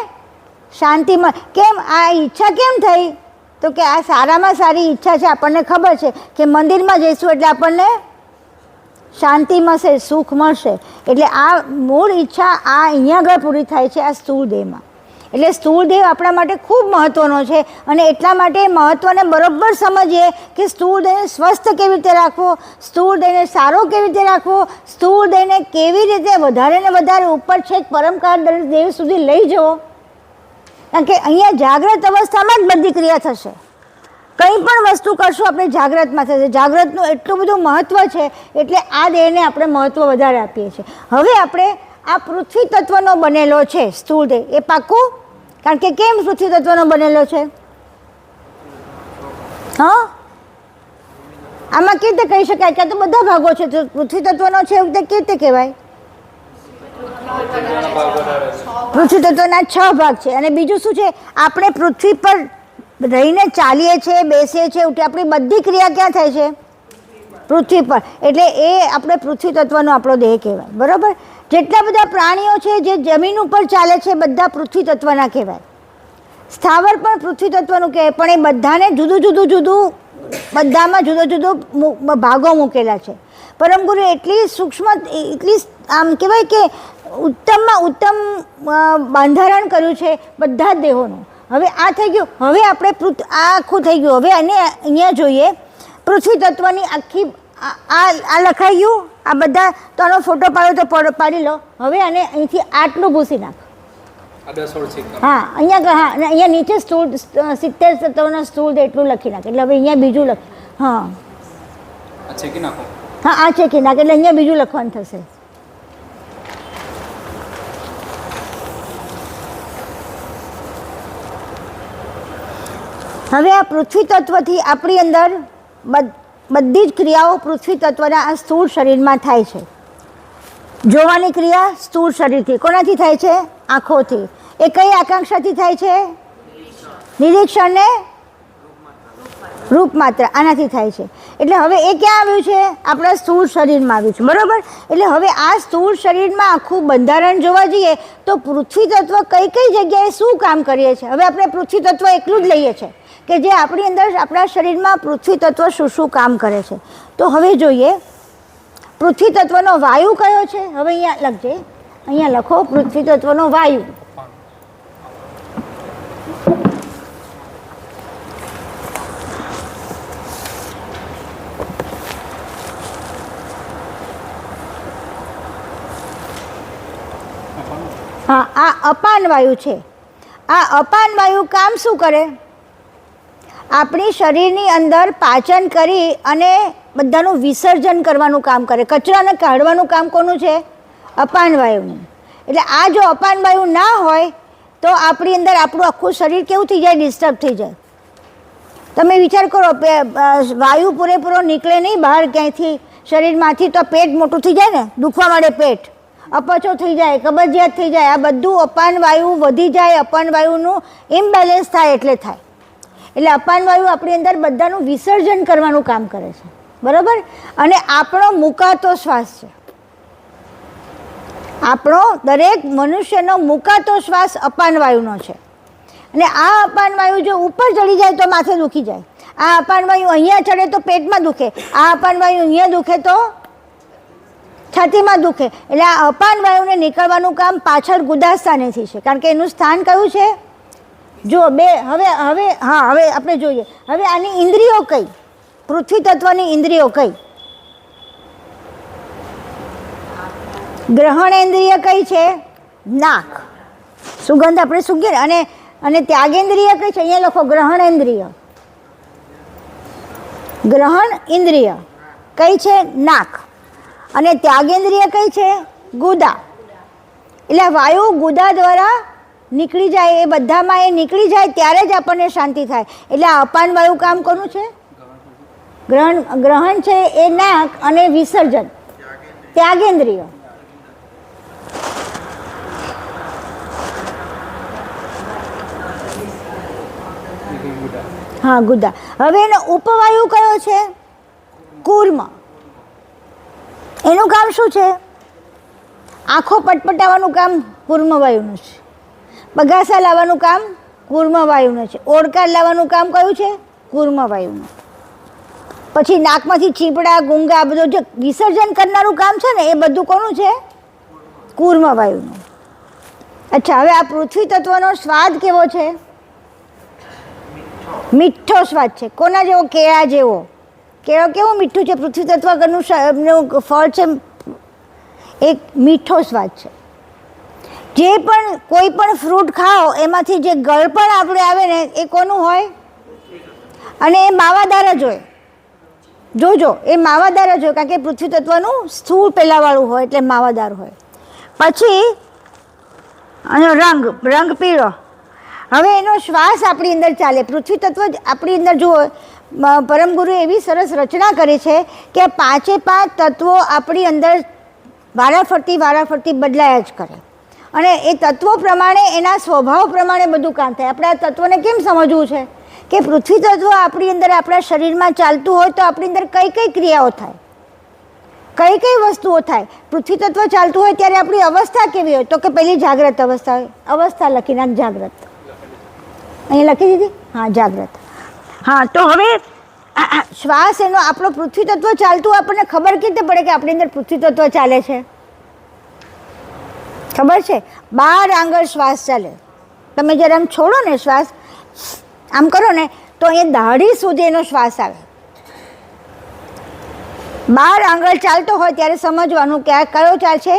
શાંતિ મળે. કેમ આ ઈચ્છા કેમ થઈ? તો કે આ સારામાં સારી ઈચ્છા છે. આપણને ખબર છે કે મંદિરમાં જઈશું એટલે આપણને શાંતિ મળશે, સુખ મળશે. એટલે આ મૂળ ઈચ્છા આ અહીંયા આગળ પૂરી થાય છે આ સ્થૂળ દેહમાં. એટલે સ્થૂળ દેહ આપણા માટે ખૂબ મહત્ત્વનો છે. અને એટલા માટે મહત્ત્વને બરોબર સમજીએ કે સ્થૂળ દેહને સ્વસ્થ કેવી રીતે રાખવો, સ્થૂળ દેહને સારો કેવી રીતે રાખવો, સ્થૂળ દેહને કેવી રીતે વધારે ને વધારે ઉપર છેક પરમકાર દેહ સુધી લઈ જવો. કારણ કે અહીંયા જાગ્રત અવસ્થામાં જ બધી ક્રિયા થશે. કંઈ પણ વસ્તુ કરશું આપણે જાગ્રતમાં થશે. જાગ્રતનું એટલું બધું મહત્ત્વ છે એટલે આ દેહને આપણે મહત્ત્વ વધારે આપીએ છીએ. હવે આપણે આ પૃથ્વી તત્વનો બનેલો છે સ્થૂળ દેહ, એ પાકું? કારણ કે કેમ પૃથ્વી તત્વનો બનેલો છે? હા, આમાં કેવી રીતે કહી શકાય કે આ તો બધા ભાગો છે, તો પૃથ્વી તત્વનો છે એવું કેવી રીતે કહેવાય? પૃથ્વી તત્વના 6 ભાગ છે. અને બીજું શું છે? આપણે પૃથ્વી પર રહીને ચાલીએ છીએ, બેસીએ છીએ, ઉઠીએ, આપણી બધી ક્રિયા ક્યાં થાય છે? પૃથ્વી પર. એટલે એ આપણે પૃથ્વી તત્વનો આપણો દેહ કહેવાય. બરાબર. જેટલા બધા પ્રાણીઓ છે જે જમીન ઉપર ચાલે છે બધા પૃથ્વી તત્વના કહેવાય. સ્થાવર પણ પૃથ્વી તત્વનું કહેવાય. પણ એ બધાને જુદું બધામાં જુદો ભાગો મૂકેલા છે. પરમ ગુરુ એટલી સૂક્ષ્મ, એટલી આમ કહેવાય કે ઉત્તમમાં ઉત્તમ બંધારણ કર્યું છે બધા જ દેહોનું. હવે આ થઈ ગયું. હવે આપણે આ આખું થઈ ગયું. હવે અહીંયા જોઈએ પૃથ્વી તત્વની આખી આ લખાઈ ગયું. આ બધા તો આનો ફોટો પાડો તો પાડી લો. હવે આને અહીંથી આટલું ભૂસી નાખ. હા, અહીંયા નીચે સ્થૂળ 70 તત્વના સ્થૂળ એટલું લખી નાખ. એટલે હવે અહીંયા બીજું લખ. હા, ચેકી નાખો. હા, આ ચેકી નાખ એટલે અહીંયા બીજું લખવાનું થશે. હવે આ પૃથ્વી તત્વથી આપણી અંદર બધી જ ક્રિયાઓ પૃથ્વી તત્વના આ સ્થૂળ શરીરમાં થાય છે. જોવાની ક્રિયા સ્થૂળ શરીરથી. કોનાથી થાય છે? આંખોથી. એ કઈ આકાંક્ષાથી થાય છે? નિરીક્ષણ ને રૂપ માત્ર. આનાથી થાય છે. એટલે હવે એ ક્યાં આવ્યું છે? આપણા સ્થૂળ શરીરમાં આવ્યું છે. બરાબર. એટલે હવે આ સ્થૂળ શરીરમાં આખું બંધારણ જોવા જઈએ તો પૃથ્વી તત્વ કઈ કઈ જગ્યાએ શું કામ કરીએ છીએ. હવે આપણે પૃથ્વી તત્વ એકલું જ લઈએ છીએ કે જે આપણી અંદર આપણા શરીરમાં પૃથ્વી તત્વ શું કામ કરે છે. તો હવે જોઈએ પૃથ્વી તત્વનો વાયુ કયો છે. હવે અહીંયા લખજે, અહીંયા લખો પૃથ્વી તત્વનો વાયુ. હા, આ અપાન વાયુ છે. આ અપાન વાયુ કામ શું કરે? આપણી શરીરની અંદર પાચન કરી અને બધાનું વિસર્જન કરવાનું કામ કરે. કચરાને કાઢવાનું કામ કોનું છે? અપાન વાયુનું. એટલે આ જો અપાન વાયુ ના હોય તો આપણી અંદર આપણું આખું શરીર કેવું થઈ જાય, ડિસ્ટર્બ થઈ જાય. તમે વિચાર કરો, વાયુ પૂરેપૂરો નીકળે નહીં બહાર ક્યાંયથી શરીરમાંથી, તો પેટ મોટું થઈ જાય ને, દુખવા માંડે પેટ, અપચો થઈ જાય, કબજિયાત થઈ જાય. આ બધું અપાન વાયુ વધી જાય, અપાન વાયુનું ઇમ્બેલેન્સ થાય એટલે થાય. એટલે અપાન વાયુ આપણી અંદર બધાનું વિસર્જન કરવાનું કામ કરે છે, બરાબર. અને આપણો મુકાતો શ્વાસ છે, આપણો દરેક મનુષ્યનો મુકાતો શ્વાસ અપાન વાયુનો છે. અને આ અપાન વાયુ જો ઉપર ચડી જાય તો માથે દુખી જાય, આ અપાન વાયુ અહીંયા ચડે તો પેટમાં દુખે, આ અપાન વાયુ અહીંયા દુખે તો છાતીમાં દુખે. એટલે આ અપાન વાયુને નીકળવાનું કામ પાછળ ગુદાસ્થાનેથી છે, કારણ કે એનું સ્થાન કયું છે? જો હવે આપણે જોઈએ. હવે આની ઇન્દ્રિયો કઈ, પૃથ્વી તત્વની ઇન્દ્રિયો કઈ? ગ્રહણેન્દ્રિય કઈ છે? નાક, સુગંધ આપણે સૂંઘીએ. અને ત્યાગેન્દ્રિય કઈ છે? અહીંયા લખો ગ્રહણેન્દ્રિય. ગ્રહણ ઇન્દ્રિય કઈ છે? નાક. અને ત્યાગેન્દ્રિય કઈ છે? ગુદા. એટલે વાયુ ગુદા દ્વારા નીકળી જાય, એ બધામાં એ નીકળી જાય ત્યારે જ આપણને શાંતિ થાય. એટલે આ અપાન વાયુ કામ કોનું છે? ગ્રહણ છે એ નાક, અને વિસર્જન ત્યાગેન્દ્રિય. હા, ગુદા. હવે એનો ઉપવાયુ કયો છે? કૂર્મ. એનું કામ શું છે? આંખો પટપટાવવાનું કામ કૂર્મ વાયુનું છે, બગાસા લાવવાનું કામ કૂર્મ વાયુનું છે, ઓળકાર લાવવાનું કામ કયું છે? કૂર્મ વાયુનું. પછી નાકમાંથી ચીપડા, ગુંગા, બધું જે વિસર્જન કરનારું કામ છે ને, એ બધું કોનું છે? કૂર્મ વાયુનું. અચ્છા, હવે આ પૃથ્વી તત્વનો સ્વાદ કેવો છે? મીઠો સ્વાદ છે. કોના જેવો? કેળા જેવો. કેળો કેવું મીઠું છે? પૃથ્વી તત્વનું ફળ છે, એક મીઠો સ્વાદ છે. જે પણ કોઈ પણ ફ્રૂટ ખાઓ એમાંથી જે ગળપણ આપણે આવે ને, એ કોનું હોય? અને એ માવાદાર જ હોય. જોજો, એ માવાદાર જ હોય, કારણ કે પૃથ્વી તત્વનું સ્થૂળ પેલાવાળું હોય એટલે માવાદાર હોય. પછી આનો રંગ પીળો. હવે એનો શ્વાસ આપણી અંદર ચાલે. પૃથ્વી તત્વ આપણી અંદર જુઓ, પરમ ગુરુએ એવી સરસ રચના કરી છે કે 5 તત્વો આપણી અંદર વારાફરતી બદલાયા જ કરે. અને એ તત્વો પ્રમાણે, એના સ્વભાવ પ્રમાણે બધું કામ થાય. આપણે આ તત્વને કેમ સમજવું છે કે પૃથ્વી તત્વ આપણી અંદર, આપણા શરીરમાં ચાલતું હોય તો આપણી અંદર કઈ કઈ ક્રિયાઓ થાય, કઈ કઈ વસ્તુઓ થાય. પૃથ્વી તત્વ ચાલતું હોય ત્યારે આપણી અવસ્થા કેવી હોય? તો કે પહેલી જાગ્રત અવસ્થા હોય. અવસ્થા લખી નાખ, જાગ્રત. અહીંયા લખી દીધી? હા, જાગ્રત. હા, તો હવે શ્વાસ એનો આપણો પૃથ્વી તત્વ ચાલતું હોય, આપણને ખબર કેવી રીતે પડે કે આપણી અંદર પૃથ્વી તત્વ ચાલે છે? ખબર છે? 12 આંગળ શ્વાસ ચાલે. તમે જ્યારે આમ છોડો ને શ્વાસ, આમ કરો ને, તો અહીંયા દાઢી સુધી એનો શ્વાસ આવે. 12 આંગળ ચાલતો હોય ત્યારે સમજવાનું કે આ કયો ચાલશે?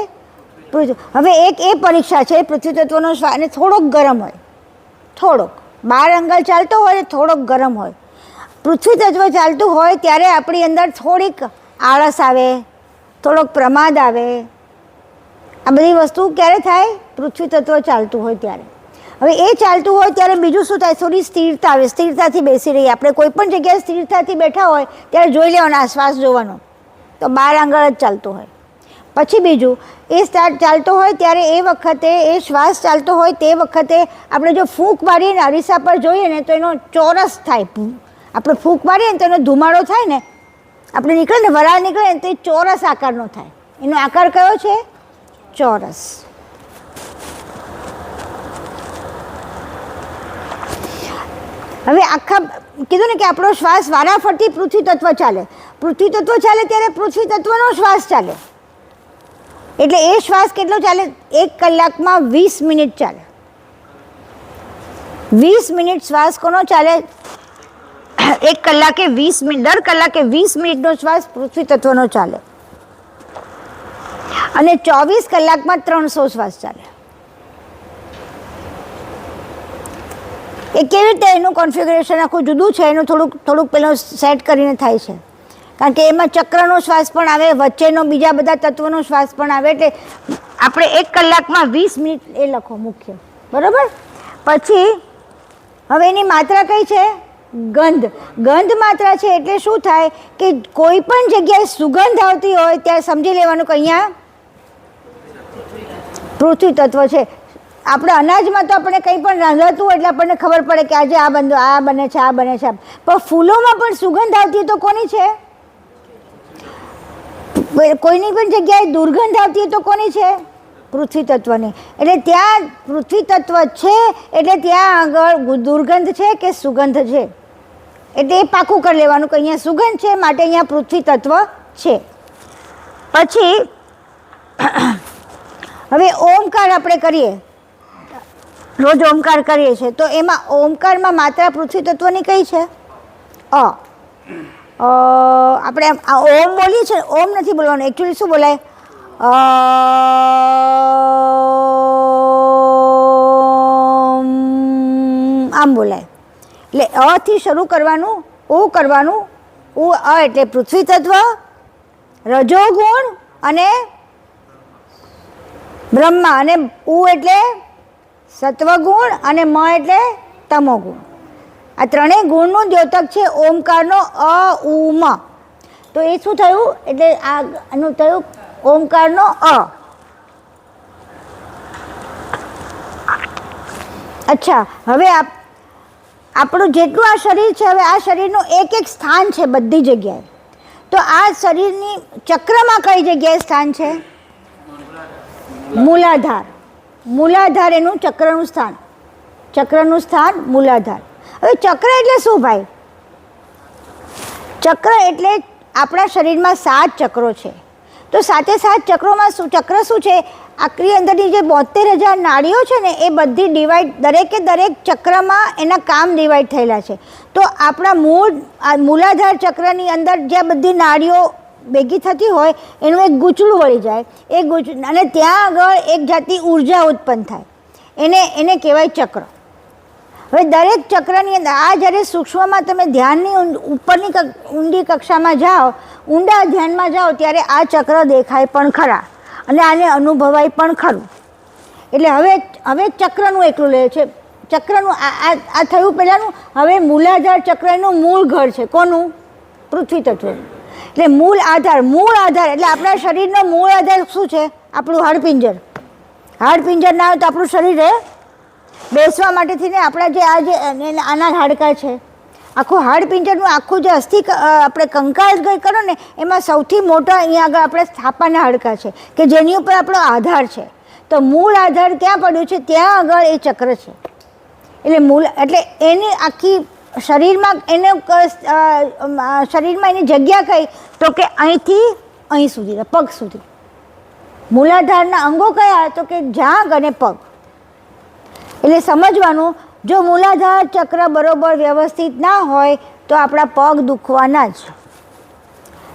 હવે એક એ પરીક્ષા છે પૃથ્વી તત્વનો શ્વાસ, અને થોડોક ગરમ હોય, થોડોક 12 આંગળ ચાલતો હોય, થોડોક ગરમ હોય. પૃથ્વી તત્વ ચાલતું હોય ત્યારે આપણી અંદર થોડીક આળસ આવે, થોડોક પ્રમાદ આવે. આ બધી વસ્તુ ક્યારે થાય? પૃથ્વી તત્વ ચાલતું હોય ત્યારે. હવે એ ચાલતું હોય ત્યારે બીજું શું થાય? થોડી સ્થિરતા આવે. સ્થિરતાથી બેસી રહીએ. આપણે કોઈ પણ જગ્યાએ સ્થિરતાથી બેઠા હોય ત્યારે જોઈ લેવાનો આ શ્વાસ જોવાનો, તો 12 આંગળ જ ચાલતું હોય. પછી બીજું, એ ચાલતો હોય ત્યારે એ વખતે, એ શ્વાસ ચાલતો હોય તે વખતે આપણે જો ફૂંક મારીએ ને, અરીસા પર જોઈએ ને, તો એનો ચોરસ થાય. આપણે ફૂંક મારીએ ને તો એનો ધુમાડો થાય ને, આપણે નીકળે ને, વરાળ નીકળે ને, તો એ ચોરસ આકારનો થાય. એનો આકાર કયો છે? ચોરસ. હવે આખા કીધું ને કે આપણો શ્વાસ વારાફરતી પૃથ્વી તત્વ ચાલે. પૃથ્વી તત્વ ચાલે ત્યારે પૃથ્વી તત્વનો શ્વાસ ચાલે. એટલે એ શ્વાસ કેટલો ચાલે? 1 કલાકમાં 20 મિનિટ ચાલે. 20 મિનિટ શ્વાસ કોનો ચાલે? 1 કલાકે 20 મિનિટ, દર કલાકે 20 મિનિટનો શ્વાસ પૃથ્વી તત્વનો ચાલે. અને 24 કલાકમાં 300 શ્વાસ ચાલે. એ કેવી રીતે? એનું કોન્ફિગરેશન આખું જુદું છે. એનું થોડુંક પેલું સેટ કરીને થાય છે, કારણ કે એમાં ચક્રનો શ્વાસ પણ આવે, વચ્ચેનો બીજા બધા તત્વોનો શ્વાસ પણ આવે. એટલે આપણે 1 કલાકમાં 20 મિનિટ એ લખો મુખ્ય, બરાબર? પછી હવે એની માત્રા કઈ છે? ગંધ. ગંધ માત્રા છે એટલે શું થાય કે કોઈ પણ જગ્યાએ સુગંધ આવતી હોય ત્યારે સમજી લેવાનું કે અહીંયા પૃથ્વી તત્વ છે. આપણે અનાજમાં તો આપણે કંઈ પણ રાંધતું હોય એટલે આપણને ખબર પડે કે આજે આ બને છે, આ બને છે. પણ ફૂલોમાં પણ સુગંધ આવતી તો કોની છે? કોઈની પણ જગ્યાએ દુર્ગંધ આવતી હોય તો કોની છે? પૃથ્વી તત્વની. એટલે ત્યાં પૃથ્વી તત્વ છે એટલે ત્યાં આગળ દુર્ગંધ છે કે સુગંધ છે, એટલે એ પાકું કરી લેવાનું કે અહીંયા સુગંધ છે માટે અહીંયા પૃથ્વી તત્વ છે. પછી હવે ઓમકાર આપણે કરીએ, રોજ ઓમકાર કરીએ છીએ, તો એમાં ઓમકારમાં માત્રા પૃથ્વી તત્વની કઈ છે? આપણે ઓમ બોલીએ છીએ, ઓમ નથી બોલવાનું. એકચ્યુઅલી શું બોલાય? આમ બોલાય. એટલે અથી શરૂ કરવાનું, ઉ કરવાનું. ઉ એટલે પૃથ્વી તત્વ, રજોગુણ અને બ્રહ્મા, અને ઉ એટલે સત્વગુણ અને મ એટલે તમોગુણ. આ ત્રણેય ગુણનું દ્યોતક છે ઓમકારનો અ ઉ મ. તો એ શું થયું? એટલે આનું થયું ઓમકારનો અ. અચ્છા, હવે આપણું જેટલું આ શરીર છે, હવે આ શરીરનું એક એક સ્થાન છે બધી જગ્યાએ. તો આ શરીરની ચક્રમાં કઈ જગ્યાએ સ્થાન છે? મૂલાધાર. મૂલાધાર એનું ચક્રનું સ્થાન. ચક્રનું સ્થાન મૂલાધાર. હવે ચક્ર એટલે શું ભાઈ? ચક્ર એટલે આપણા શરીરમાં 7 ચક્રો છે. તો 7 ચક્રોમાં ચક્ર શું છે? આકરી અંદરની જે 72,000 નાડીઓ છે ને, એ બધી ડિવાઈડ, દરેકે દરેક ચક્રમાં એના કામ ડિવાઈડ થયેલા છે. તો આપણા મૂલાધાર ચક્રની અંદર જે બધી નાડીઓ ભેગી થતી હોય એનું એક ગૂંચળું વળી જાય. એ ગૂંચળું, અને ત્યાં આગળ એક જાતની ઉર્જા ઉત્પન્ન થાય, એને કહેવાય ચક્ર. હવે દરેક ચક્રની અંદર આ જ્યારે સૂક્ષ્મમાં તમે ધ્યાનની ઉપરની ઊંડી કક્ષામાં જાઓ, ઊંડા ધ્યાનમાં જાઓ, ત્યારે આ ચક્ર દેખાય પણ ખરા અને આને અનુભવાય પણ ખરું. એટલે હવે ચક્રનું એકલું લે છે. ચક્રનું આ થયું પહેલાંનું. હવે મૂલાધાર ચક્રનું મૂળ ઘર છે. કોનું? પૃથ્વી તત્વનું. એટલે મૂળ આધાર એટલે આપણા શરીરનો મૂળ આધાર શું છે? આપણું હાડપિંજર. હાડપિંજર ના હોય તો આપણું શરીર રહે? બેસવા માટેથી ને આપણા જે આના હાડકા છે, આખું હાડપિંજરનું આખું જે અસ્થિ આપણે કંકાળ કરો ને, એમાં સૌથી મોટા અહીંયા આગળ આપણે સ્થાપાના હાડકા છે કે જેની ઉપર આપણો આધાર છે. તો મૂળ આધાર ક્યાં પડ્યું છે? ત્યાં આગળ એ ચક્ર છે. એટલે એની આખી શરીરમાં એની જગ્યા કઈ? તો કે અહીંથી અહીં સુધી, પગ સુધી. મૂલાધારના અંગો કયા? તો કે જાંઘ અને પગ. એટલે સમજવાનું, જો મૂલાધાર ચક્ર બરોબર વ્યવસ્થિત ના હોય તો આપણા પગ દુખવાના જ,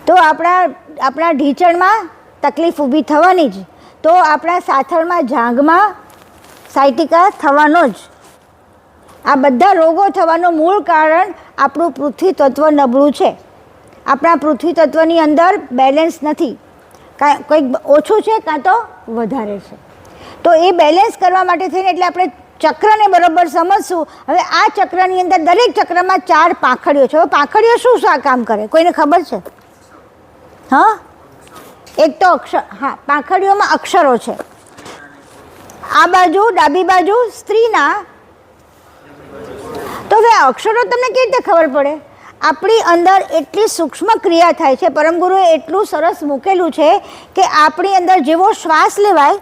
તો આપણા ઢીંચણમાં તકલીફ ઊભી થવાની જ, તો આપણા સાથળમાં જાંઘમાં સાયટિકા થવાનો જ. આ બધા રોગો થવાનું મૂળ કારણ આપણું પૃથ્વી તત્વ નબળું છે. આપણા પૃથ્વી તત્વની અંદર બેલેન્સ નથી, કંઈક ઓછું છે કાં તો વધારે છે. તો એ બેલેન્સ કરવા માટે થઈને એટલે આપણે ચક્રને બરોબર સમજશું. હવે આ ચક્રની અંદર દરેક ચક્રમાં 4 પાંખડીઓ છે. હવે પાંખડીઓ શું કામ કરે? કોઈને ખબર છે? હા, એક તો પાંખડીઓમાં અક્ષરો છે. આ બાજુ ડાબી બાજુ સ્ત્રીના. તો હવે અક્ષરો તમને કેવી રીતે ખબર પડે? આપણી અંદર એટલી સૂક્ષ્મ ક્રિયા થાય છે. પરમગુરુએ એટલું સરસ મૂકેલું છે કે આપણી અંદર જેવો શ્વાસ લેવાય,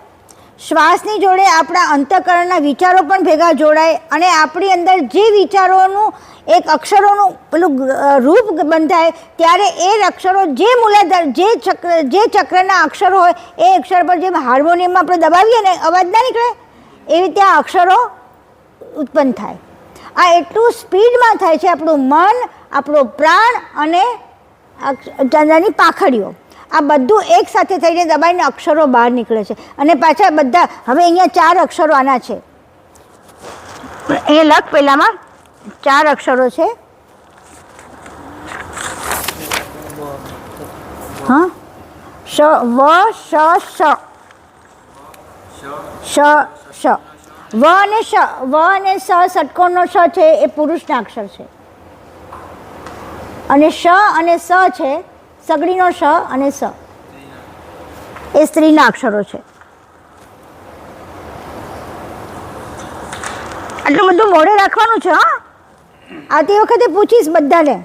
શ્વાસની જોડે આપણા અંતઃકરણના વિચારો પણ ભેગા જોડાય, અને આપણી અંદર જે વિચારોનું એક અક્ષરોનું પેલું રૂપ બંધાય, ત્યારે એ અક્ષરો જે મૂલાધાર જે ચક્રના અક્ષરો હોય એ અક્ષર પર જેમ હાર્મોનિયમમાં આપણે દબાવીએ ને અવાજ ના નીકળે, એવી રીતે આ અક્ષરો ઉત્પન્ન થાય. આ એટલું સ્પીડમાં થાય છે. આપણું મન, આપણો પ્રાણ અને ચંદ્રની પાંખડીઓ, આ બધું એક સાથે થઈને દબાઈને અક્ષરો બહાર નીકળે છે. અને પાછા બધા, હવે અહીંયા 4 અક્ષરો આના છે. અહીંયા લખ પહેલામાં 4 અક્ષરો છે. હા, શ, વ, શ, શ, શ, શ. વ અને શ, વ અને સ, ષટકોણનો શ છે એ પુરુષના અક્ષર છે, અને શ અને સ છે સગડીનો શ અને સ એ સ્ત્રીના અક્ષરો છે. આટલું બધું મોઢે રાખવાનું છે. હા, આવતી વખતે પૂછીશ બધાને,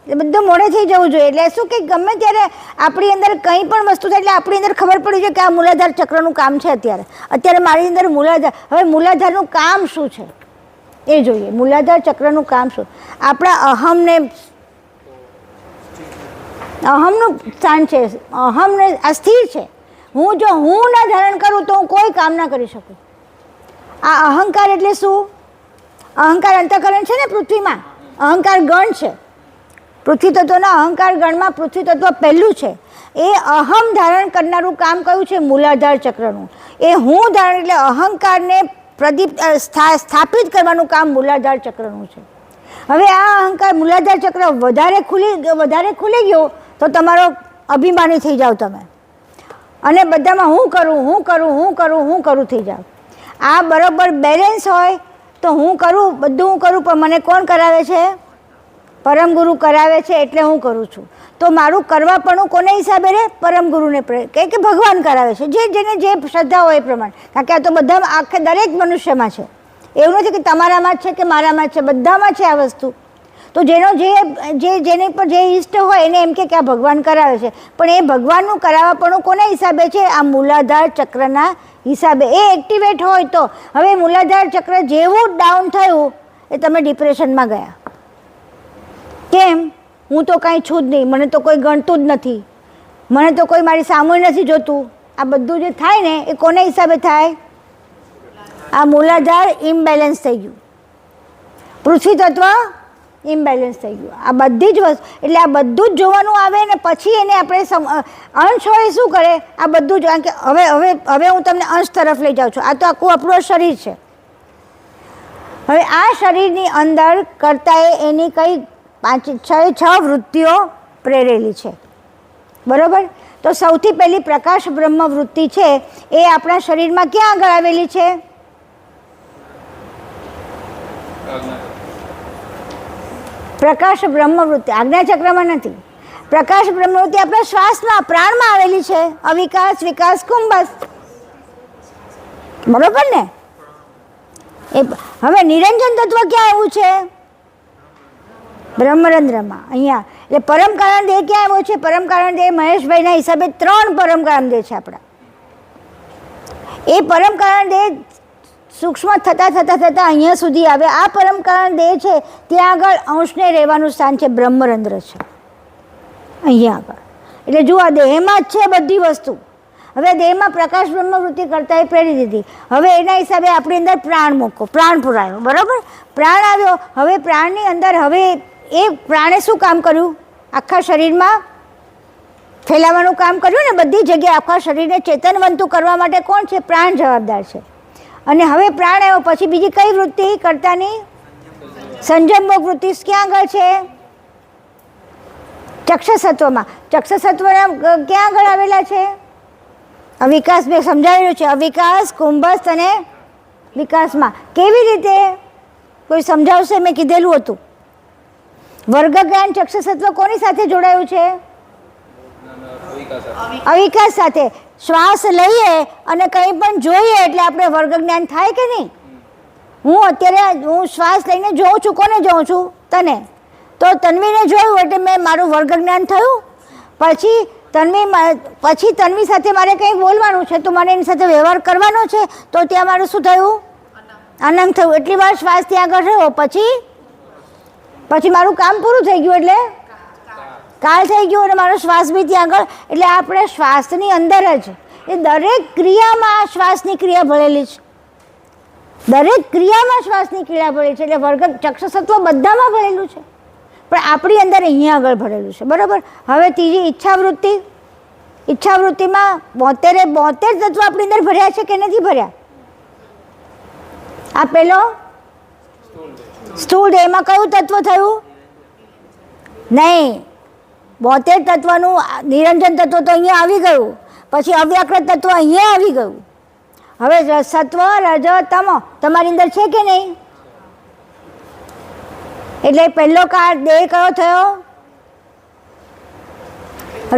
એ બધું મોઢે થઈ જવું જોઈએ. એટલે શું કે ગમે ત્યારે આપણી અંદર કંઈ પણ વસ્તુ થાય એટલે આપણી અંદર ખબર પડી જાય કે આ મૂલાધાર ચક્રનું કામ છે. અત્યારે મારી અંદર મૂલાધાર, હવે મૂલાધારનું કામ શું છે એ જોઈએ. મૂલાધાર ચક્રનું કામ શું? આપણા અહમનું સ્થાન છે. અહમને અસ્થિર છે. હું જો હું ના ધારણ કરું તો હું કોઈ કામ ના કરી શકું. આ અહંકાર એટલે શું? અહંકાર અંતઃકરણ છે ને પૃથ્વીમાં, અહંકાર ગણ છે. પૃથ્વી તત્વના અહંકાર ગણમાં પૃથ્વી તત્વ પહેલું છે. એ અહમ ધારણ કરનારું કામ કયું છે? મૂલાધાર ચક્રનું. એ હું ધારણ એટલે અહંકારને સ્થાપિત કરવાનું કામ મૂલાધાર ચક્રનું છે. હવે આ અહંકાર મૂલાધાર ચક્ર વધારે ખુલી ગયો તો તમારો અભિમાની થઈ જાઓ તમે, અને બધામાં હું કરું થઈ જાઓ. આ બરોબર બેલેન્સ હોય તો હું કરું, બધું હું કરું, પણ મને કોણ કરાવે છે? પરમ ગુરુ કરાવે છે, એટલે હું કરું છું. તો મારું કરવાપણું કોને હિસાબે રે? પરમ ગુરુને કે ભગવાન કરાવે છે, જેને જે શ્રદ્ધા હોય એ પ્રમાણે. કારણ કે આ તો બધા આખે દરેક મનુષ્યમાં છે. એવું નથી કે તમારામાં જ છે કે મારામાં જ છે, બધામાં છે આ વસ્તુ. તો જેનો જેની પર જે ઈષ્ટ હોય એને એમ કે આ ભગવાન કરાવે છે, પણ એ ભગવાનનું કરાવવાપણું કોના હિસાબે છે? આ મૂલાધાર ચક્રના હિસાબે. એ એક્ટિવેટ હોય તો. હવે મૂલાધાર ચક્ર જેવું ડાઉન થયું એ તમે ડિપ્રેશનમાં ગયા. કેમ? હું તો કાંઈ છું જ નહીં, મને તો કોઈ ગણતું જ નથી, મને તો કોઈ મારી સામે નથી જોતું. આ બધું જે થાય ને એ કોને હિસાબે થાય? આ મૂલાધાર ઇમ્બેલેન્સ થઈ ગયું, પૃથ્વી તત્વ ઇમ્બેલેન્સ થઈ ગયું. આ બધી જ વસ્તુ, એટલે આ બધું જ જોવાનું આવે ને પછી એને આપણે અંશ હોય શું કરે? આ બધું જ. કારણ કે હવે હું તમને અંશ તરફ લઈ જાઉં છું. આ તો આખું આપણું શરીર છે. હવે આ શરીરની અંદર કરતાંય એની કંઈ 5-6 વૃત્તિઓ પ્રેરેલી છે. બરાબર? તો સૌથી પહેલી પ્રકાશ બ્રહ્મ વૃત્તિ છે એ આપણા શરીરમાં ક્યાં આગળ આવેલી છે? પ્રકાશ બ્રહ્મવૃત્તિ આજ્ઞાચક્રમાં નથી. પ્રકાશ બ્રહ્મવૃત્તિ આપણા શ્વાસમાં, પ્રાણમાં આવેલી છે. અવિકાસ, વિકાસ, કુંભસ. બરોબર ને? હવે નિરંજન તત્વ ક્યાં આવ્યું છે? બ્રહ્મરંધ્રમાં, અહીંયા. એટલે પરમ કારણ દેહ ક્યાં આવ્યો છે? પરમ કારણ દેહ મહેશભાઈના હિસાબે 3 પરમ કારણ દેહ છે આપણા. એ પરમ કારણ દેહ સૂક્ષ્મ થતાં અહીંયા સુધી આવે. આ પરમ કારણ દેહ છે ત્યાં આગળ અંશને રહેવાનું સ્થાન છે, બ્રહ્મરંધ્ર છે અહીંયા આગળ. એટલે જુઓ, આ દેહમાં જ છે બધી વસ્તુ. હવે દેહમાં પ્રકાશ બ્રહ્મવૃત્તિ કરતા એ પ્રેરી દીધી. હવે એના હિસાબે આપણી અંદર પ્રાણ મૂકો, પ્રાણ પુરાયો. બરાબર? પ્રાણ આવ્યો. હવે પ્રાણની અંદર હવે એ પ્રાણે શું કામ કર્યું? આખા શરીરમાં ફેલાવાનું કામ કર્યું ને, બધી જગ્યાએ આખા શરીરને ચેતનવંતું કરવા માટે કોણ છે? પ્રાણ જવાબદાર છે. અને હવે પ્રાણ આવ્યો પછી બીજી કઈ વૃત્તિ કરતાની? સંજમભોગ વૃત્તિ ક્યાં આગળ છે? ચક્ષસત્વમાં. ચક્ષસત્વના ક્યાં આગળ આવેલા છે? અવિકાસ. મેં સમજાવેલું છે, અવિકાસ, કુંભસ્થ અને વિકાસમાં. કેવી રીતે? કોઈ સમજાવશે? મેં કીધેલું હતું. વર્ગ જ્ઞાન ચક્ષસત્વ કોની સાથે જોડાયું છે? અવિકાસ સાથે. શ્વાસ લઈએ અને કંઈ પણ જોઈએ એટલે આપણે વર્ગ જ્ઞાન થાય કે નહીં? હું શ્વાસ લઈને જોઉં છું. કોને જોઉં છું? તને. તો તન્વીને જોયું એટલે મારું વર્ગ જ્ઞાન થયું. પછી તન્વી સાથે મારે કંઈ બોલવાનું છે તો મારે એની સાથે વ્યવહાર કરવાનો છે, તો ત્યાં મારું શું થયું? આનંદ થયું. એટલી વાર શ્વાસ ત્યાં આગળ રહ્યો, પછી મારું કામ પૂરું થઈ ગયું, એટલે કાળ થઈ ગયું અને મારો શ્વાસ બી ત્યાં આગળ. એટલે આપણે શ્વાસની અંદર જ એ દરેક ક્રિયામાં શ્વાસની ક્રિયા ભળેલી છે. દરેક ક્રિયામાં શ્વાસની ક્રિયા ભળેલી છે. એટલે વર્ગ ચક્ષસત્વ બધામાં ભરેલું છે, પણ આપણી અંદર અહીંયા આગળ ભરેલું છે. બરાબર? હવે ત્રીજી ઈચ્છાવૃત્તિ. ઈચ્છાવૃત્તિમાં 72 તત્વ આપણી અંદર ભર્યા છે કે નથી ભર્યા? આ પેલો સ્થૂળ દેહમાં કયું તત્વ થયું? નહીં, 72 તત્વનું નિરંજન તત્વ તો અહીંયા આવી ગયું, પછી અવ્યાકૃત તત્વ અહીંયા આવી ગયું. હવે સત્વ રજ તમો તમારી અંદર છે કે નહીં? એટલે પહેલો દેહ કયો થયો?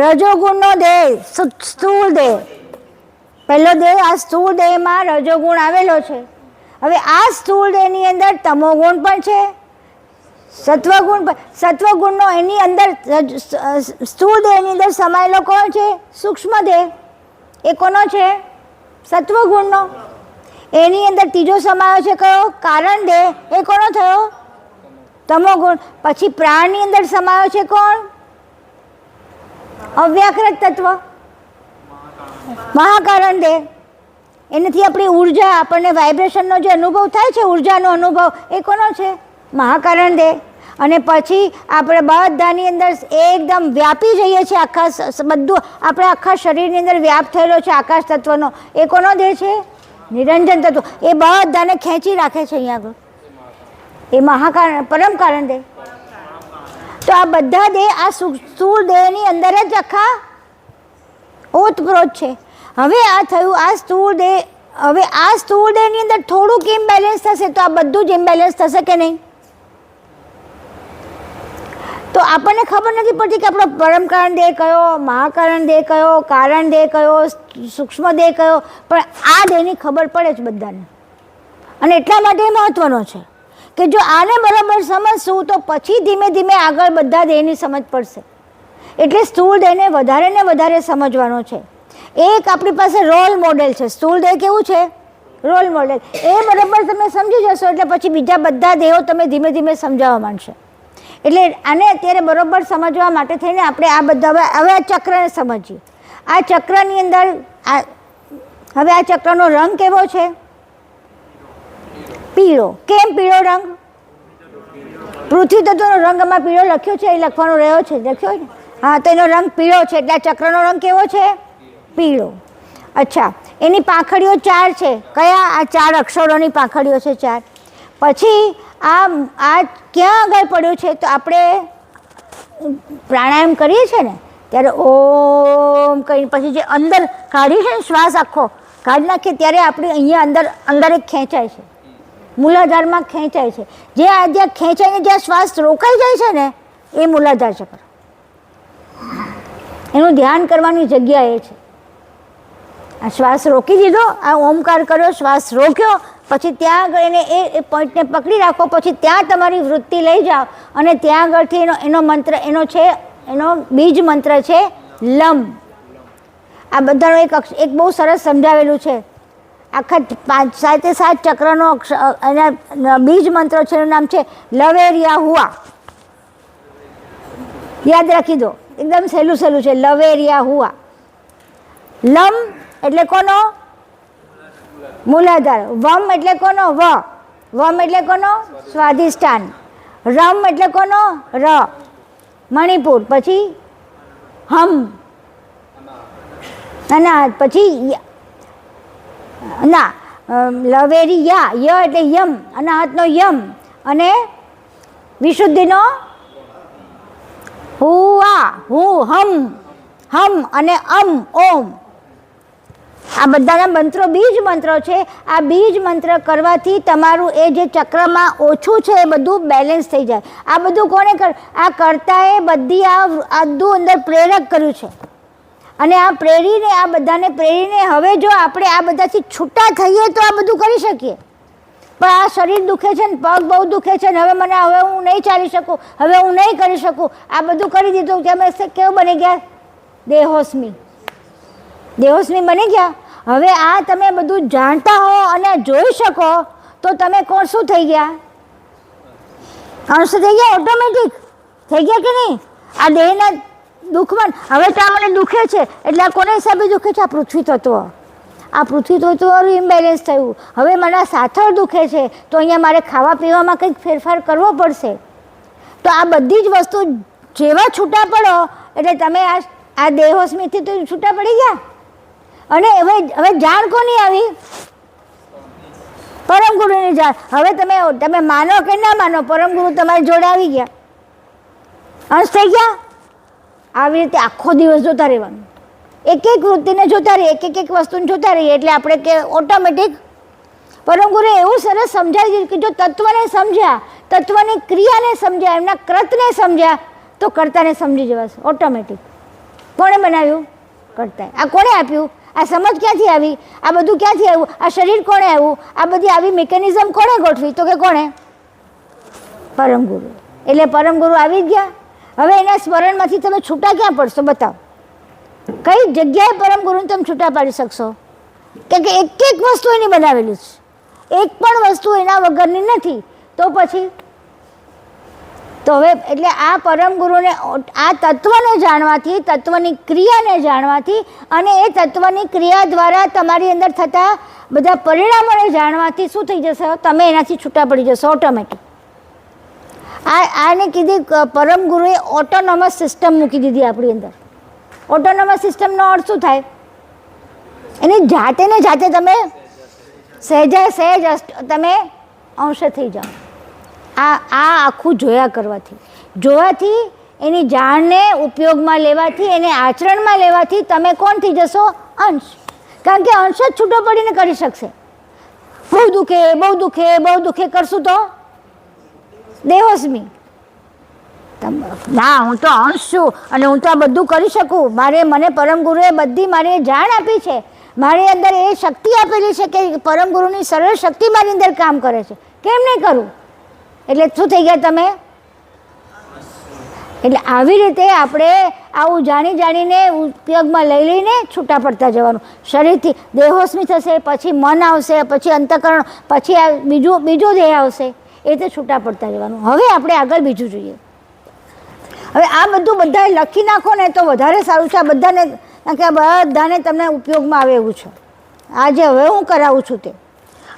રજોગુણનો દેહ, સ્થૂળ દેહ. પહેલો દેહ, આ સ્થૂળ દેહમાં રજોગુણ આવેલો છે. હવે આ સ્થૂળ દેહની અંદર તમોગુણ પણ છે, સત્વગુણનો એની અંદર સ્થૂળ દેહની અંદર સમાયેલો કોણ છે? સૂક્ષ્મ દેહ. એ કોનો છે? સત્વગુણનો. એની અંદર ત્રીજો સમાયો છે કયો? કારણ દેહ. એ કોનો થયો? તમોગુણ. પછી પ્રાણની અંદર સમાયો છે કોણ? અવ્યાકૃત તત્વ, મહાકારણ દેહ. એનાથી આપણી ઉર્જા, આપણને વાઇબ્રેશનનો જે અનુભવ થાય છે, ઉર્જાનો અનુભવ, એ કોનો છે? મહાકારણ દેહ. અને પછી આપણે બધાની અંદર એકદમ વ્યાપી જઈએ છીએ, બધું આપણે આખા શરીરની અંદર વ્યાપ થયેલો છે આકાશ તત્વનો. એ કોનો દેહ છે? નિરંજન તત્વ. એ બધાને ખેંચી રાખે છે અહીંયા આગળ. એ મહાકારણ, પરમ કારણ દેહ. તો આ બધા દેહ આ સ્થૂળ દેહની અંદર જ આખા ઓતપ્રોત છે. હવે આ થયું આ સ્થૂળ દેહ. હવે આ સ્થૂળ દેહની અંદર થોડુંક ઇમ્બેલેન્સ થશે તો આ બધું જ ઇમ્બેલેન્સ થશે કે નહીં? તો આપણને ખબર નથી પડતી કે આપણો પરમ કારણ દેહ કયો, મહાકારણ દેહ કયો, કારણ દેહ કયો, સૂક્ષ્મ દેહ કયો. પણ આ દેહની ખબર પડે છે બધાને. અને એટલા માટે મહત્વનો છે કે જો આને બરાબર સમજશું તો પછી ધીમે ધીમે આગળ બધા દેહની સમજ પડશે. એટલે સ્થૂળ દેહને વધારે ને વધારે સમજવાનો છે. એક આપણી પાસે રોલ મોડેલ છે. સ્થૂળ દેહ કેવું છે? Role model. એ બરાબર તમે સમજી જશો એટલે પછી બીજા બધા દેહો તમે ધીમે ધીમે સમજાવવા માંડશે. એટલે આને અત્યારે બરાબર સમજવા માટે થઈને આપણે આ બધા હવે આ ચક્રને સમજીએ. આ ચક્રની અંદર હવે આ ચક્રનો રંગ કેવો છે? પીળો. કેમ પીળો રંગ? પૃથ્વી તત્વનો રંગ આમાં પીળો લખ્યો છે, એ લખવાનો રહ્યો છે, લખ્યો ને? હા, તો એનો રંગ પીળો છે. એટલે આ ચક્રનો રંગ કેવો છે? પીળો. અચ્છા, એની પાંખડીઓ 4 છે. કયા? આ 4 અક્ષરોની પાંખડીઓ છે 4. પછી આ ક્યાં આગળ પડ્યું છે? તો આપણે પ્રાણાયામ કરીએ છીએ ને ત્યારે ઓમ કહીને પછી જે અંદર કાઢીએ છે ને, શ્વાસ આખો કાઢી નાખીએ ત્યારે આપણે અહીંયા અંદર એક ખેંચાય છે, મૂલાધારમાં ખેંચાય છે. જ્યાં ખેંચાઈને જ્યાં શ્વાસ રોકાઈ જાય છે ને એ મૂલાધાર ચક્ર. એનું ધ્યાન કરવાની જગ્યા એ છે. આ શ્વાસ રોકી દીધો, આ ઓમકાર કર્યો, શ્વાસ રોક્યો, પછી ત્યાં આગળ એને એ પોઈન્ટને પકડી રાખો. પછી ત્યાં તમારી વૃત્તિ લઈ જાઓ અને ત્યાં આગળથી એનો મંત્ર એનો બીજ મંત્ર છે લમ. આ બધાનો એક બહુ સરસ સમજાવેલું છે. આખા 7 ચક્રનો એના બીજ મંત્ર છે, એનું નામ છે લવેરિયા હુઆ. યાદ રાખી દો, એકદમ સહેલું છે. લવેરિયા હુઆ. લમ એટલે કોનો? મૂલાધાર. વમ એટલે કોનો? વમ એટલે કોનો? સ્વાધિષ્ઠાન. રમ એટલે કોનો? ર, મણિપુર. પછી હમ, અનાહત. પછી લવેરી ય એટલે યમ, અનાહતનો યમ. અને વિશુદ્ધિનો હુઆ, હમ અને ઓમ. આ બધાના મંત્રો બીજ મંત્રો છે. આ બીજ મંત્ર કરવાથી તમારું એ જે ચક્રમાં ઓછું છે એ બધું બેલેન્સ થઈ જાય. આ બધું કોને આ કર્તાએ બધી આ અંદર પ્રેરક કર્યું છે. અને આ બધાને પ્રેરીને હવે જો આપણે આ બધાથી છૂટા થઈએ તો આ બધું કરી શકીએ. પણ આ શરીર દુખે છે ને, પગ બહુ દુખે છે ને, હવે હું નહીં ચાલી શકું, હવે હું નહીં કરી શકું, આ બધું કરી દીધું. તમે કેવું બની ગયા? દેહોસ્મી બની ગયા. હવે આ તમે બધું જાણતા હો અને જોઈ શકો તો તમે શું થઈ ગયા? અંશ થઈ ગયા, ઓટોમેટિક થઈ ગયા કે નહીં? આ દેહના દુઃખમાં હવે તો મને દુખે છે એટલે આ કોના હિસાબે દુખે છે? આ પૃથ્વી તત્વ. આ પૃથ્વી તત્વનું ઇમ્બેલેન્સ થયું. હવે મને આ સાથળ દુખે છે તો અહીંયા મારે ખાવા પીવામાં કંઈક ફેરફાર કરવો પડશે. તો આ બધી જ વસ્તુ જેવા છૂટા પડો એટલે તમે આ દેહોસ્મીથી તો છૂટા પડી ગયા. અને હવે જાણ કોની આવી? પરમ ગુરુની જાણ. હવે તમે માનો કે ના માનો, પરમ ગુરુ તમારી જોડે આવી ગયા, અંશ થઈ ગયા. આવી રીતે આખો દિવસ જોતા રહેવાનું. એક એક વૃત્તિને જોતા રહીએ, એક વસ્તુને જોતા રહીએ એટલે આપણે કે ઓટોમેટિક પરમ ગુરુએ એવું સરસ સમજાવી દીધું કે જો તત્વને સમજ્યા, તત્વની ક્રિયાને સમજ્યા, એમના કૃતને સમજ્યા તો કર્તાને સમજી જવાશે ઓટોમેટિક. કોણે બનાવ્યું? કર્તાએ. આ કોણે આપ્યું? આ સમજ ક્યાંથી આવી? આ બધું ક્યાંથી આવ્યું? આ શરીર કોણે આવ્યું? આ બધી આવી મિકેનિઝમ કોણે ગોઠવી? તો કે કોણે? પરમ ગુરુ. એટલે પરમ ગુરુ આવી જ ગયા. હવે એના સ્મરણમાંથી તમે છૂટા ક્યાં પડશો? બતાવો કઈ જગ્યાએ પરમ ગુરુને તમે છૂટા પાડી શકશો? કે એક એક વસ્તુ એની બનાવેલી છે, એક પણ વસ્તુ એના વગરની નથી. તો પછી તો હવે એટલે આ પરમ ગુરુને આ તત્વને જાણવાથી, તત્વની ક્રિયાને જાણવાથી અને એ તત્વની ક્રિયા દ્વારા તમારી અંદર થતા બધા પરિણામોને જાણવાથી શું થઈ જશે? તમે એનાથી છૂટા પડી જશો ઓટોમેટિક. આને કીધી પરમ ગુરુએ ઓટોનોમસ સિસ્ટમ મૂકી દીધી આપણી અંદર. ઓટોનોમસ સિસ્ટમનો અર્થ શું થાય? એની જાતે ને જાતે તમે સહેજ તમે અંશ થઈ જાઓ. આ આખું જોવાથી એની જાણને ઉપયોગમાં લેવાથી, એને આચરણમાં લેવાથી તમે કોણ થઈ જશો? અંશ. કારણ કે અંશ જ છૂટો પડીને કરી શકશે. બહુ દુખે કરશું તો દેહોસ્મી. ના, હું તો અંશ છું અને હું તો આ બધું કરી શકું. મને પરમ ગુરુએ બધી મારી જાણ આપી છે, મારી અંદર એ શક્તિ આપેલી છે કે પરમ ગુરુની સરળ શક્તિ મારી અંદર કામ કરે છે. કેમ નહીં કરું? એટલે શું થઈ ગયા તમે? એટલે આવી રીતે આપણે આવું જાણીને ઉપયોગમાં લઈને છૂટા પડતા જવાનું. શરીરથી દેહોસ્મી થશે, પછી મન આવશે, પછી અંતઃકરણ, પછી બીજો દેહ આવશે. એ રીતે છૂટા પડતા જવાનું. હવે આપણે આગળ બીજું જોઈએ. હવે આ બધું બધાએ લખી નાખો ને તો વધારે સારું છે. આ બધાને તમને ઉપયોગમાં આવે એવું છે. આજે હવે હું કરાવું છું તે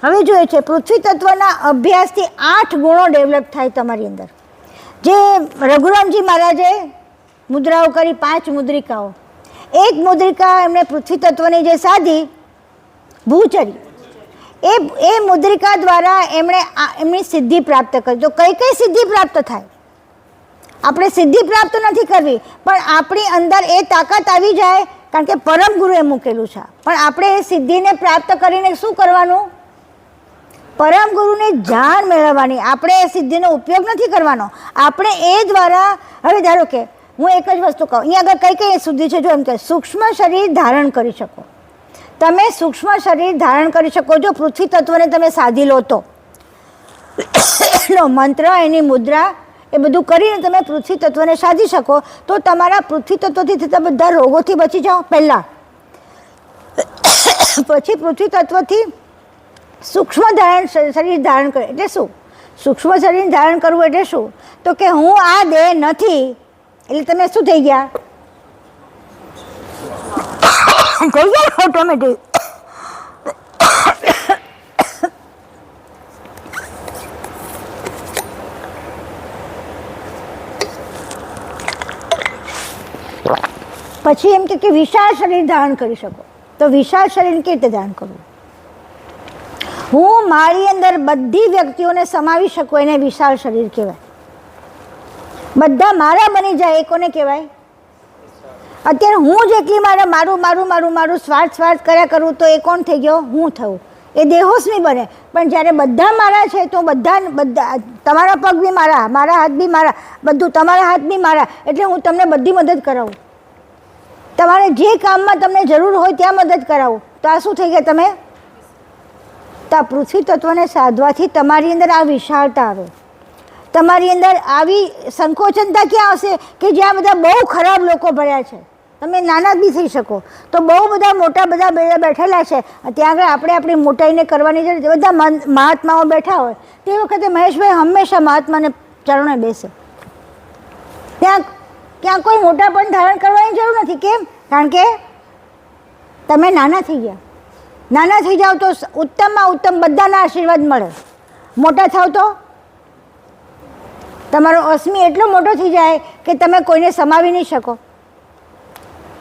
હવે જોઈએ છે. પૃથ્વી તત્વના અભ્યાસથી 8 ગુણો ડેવલપ થાય તમારી અંદર. જે રઘુરામજી મહારાજે મુદ્રાઓ કરી, 5 મુદ્રિકાઓ. એક મુદ્રિકા એમણે પૃથ્વી તત્વની જે સાધી ભૂચરી, એ મુદ્રિકા દ્વારા એમની સિદ્ધિ પ્રાપ્ત કરી. તો કઈ સિદ્ધિ પ્રાપ્ત થાય? આપણે સિદ્ધિ પ્રાપ્ત નથી કરવી, પણ આપણી અંદર એ તાકાત આવી જાય, કારણ કે પરમ ગુરુએ મૂકેલું છે. પણ આપણે એ સિદ્ધિને પ્રાપ્ત કરીને શું કરવાનું? પરમ ગુરુની જાણ મેળવવાની. આપણે એ સિદ્ધિનો ઉપયોગ નથી કરવાનો. આપણે એ દ્વારા, હવે ધારો કે હું એક જ વસ્તુ કહું, અહીંયા આગળ કઈ સિદ્ધિ છે? જો એમ કે સૂક્ષ્મ શરીર ધારણ કરી શકો. તમે સૂક્ષ્મ શરીર ધારણ કરી શકો જો પૃથ્વી તત્વને તમે સાધી લો તો. એનો મંત્ર, એની મુદ્રા, એ બધું કરીને તમે પૃથ્વી તત્વને સાધી શકો તો તમારા પૃથ્વી તત્વથી થતા બધા રોગોથી બચી જાઓ પહેલાં. પછી પૃથ્વી તત્વથી સૂક્ષ્મ શરીર ધારણ કરે એટલે શું? સૂક્ષ્મ શરીર ધારણ કરવું એટલે શું? તો કે હું આ દેહ નથી. એટલે તમે શું થઈ ગયા? ઓટોમેટિક. પછી એમ કે વિશાળ શરીર ધારણ કરી શકો. તો વિશાળ શરીર કેવી રીતે ધારણ કરવું? હું મારી અંદર બધી વ્યક્તિઓને સમાવી શકું, એને વિશાળ શરીર કહેવાય. બધા મારા બની જાય એ કોને કહેવાય? અત્યારે હું જ એકલી મારું સ્વાર્થ કર્યા કરું તો એ કોણ થઈ ગયો? હું થયું. એ દેહોસ્મી બને. પણ જ્યારે બધા મારા છે તો બધા તમારા પગ બી મારા હાથ બી મારા, બધું તમારા હાથ બી મારા. એટલે હું તમને બધી મદદ કરાવું. તમારે જે કામમાં તમને જરૂર હોય ત્યાં મદદ કરાવું. તો આ શું થઈ ગયા તમે? તો આ પૃથ્વી તત્વને સાધવાથી તમારી અંદર આ વિશાળતા આવે. તમારી અંદર આવી સંકોચનતા ક્યાં આવશે? કે જ્યાં બધા બહુ ખરાબ લોકો ભર્યા છે. તમે નાના બી થઈ શકો. તો બહુ બધા મોટા બેઠેલા છે, ત્યાં આગળ આપણે આપણી મોટાઈને કરવાની જરૂર. બધા મહાત્માઓ બેઠા હોય તે વખતે મહેશભાઈ હંમેશા મહાત્માને ચરણે બેસે. ત્યાં કોઈ મોટા પણ ધારણ કરવાની જરૂર નથી. કેમ? કારણ કે તમે નાના થઈ ગયા. નાના થઈ જાઓ તો ઉત્તમમાં ઉત્તમ બધાના આશીર્વાદ મળે. મોટા થાવ તો તમારો અસ્મી એટલો મોટો થઈ જાય કે તમે કોઈને સમાવી નહીં શકો.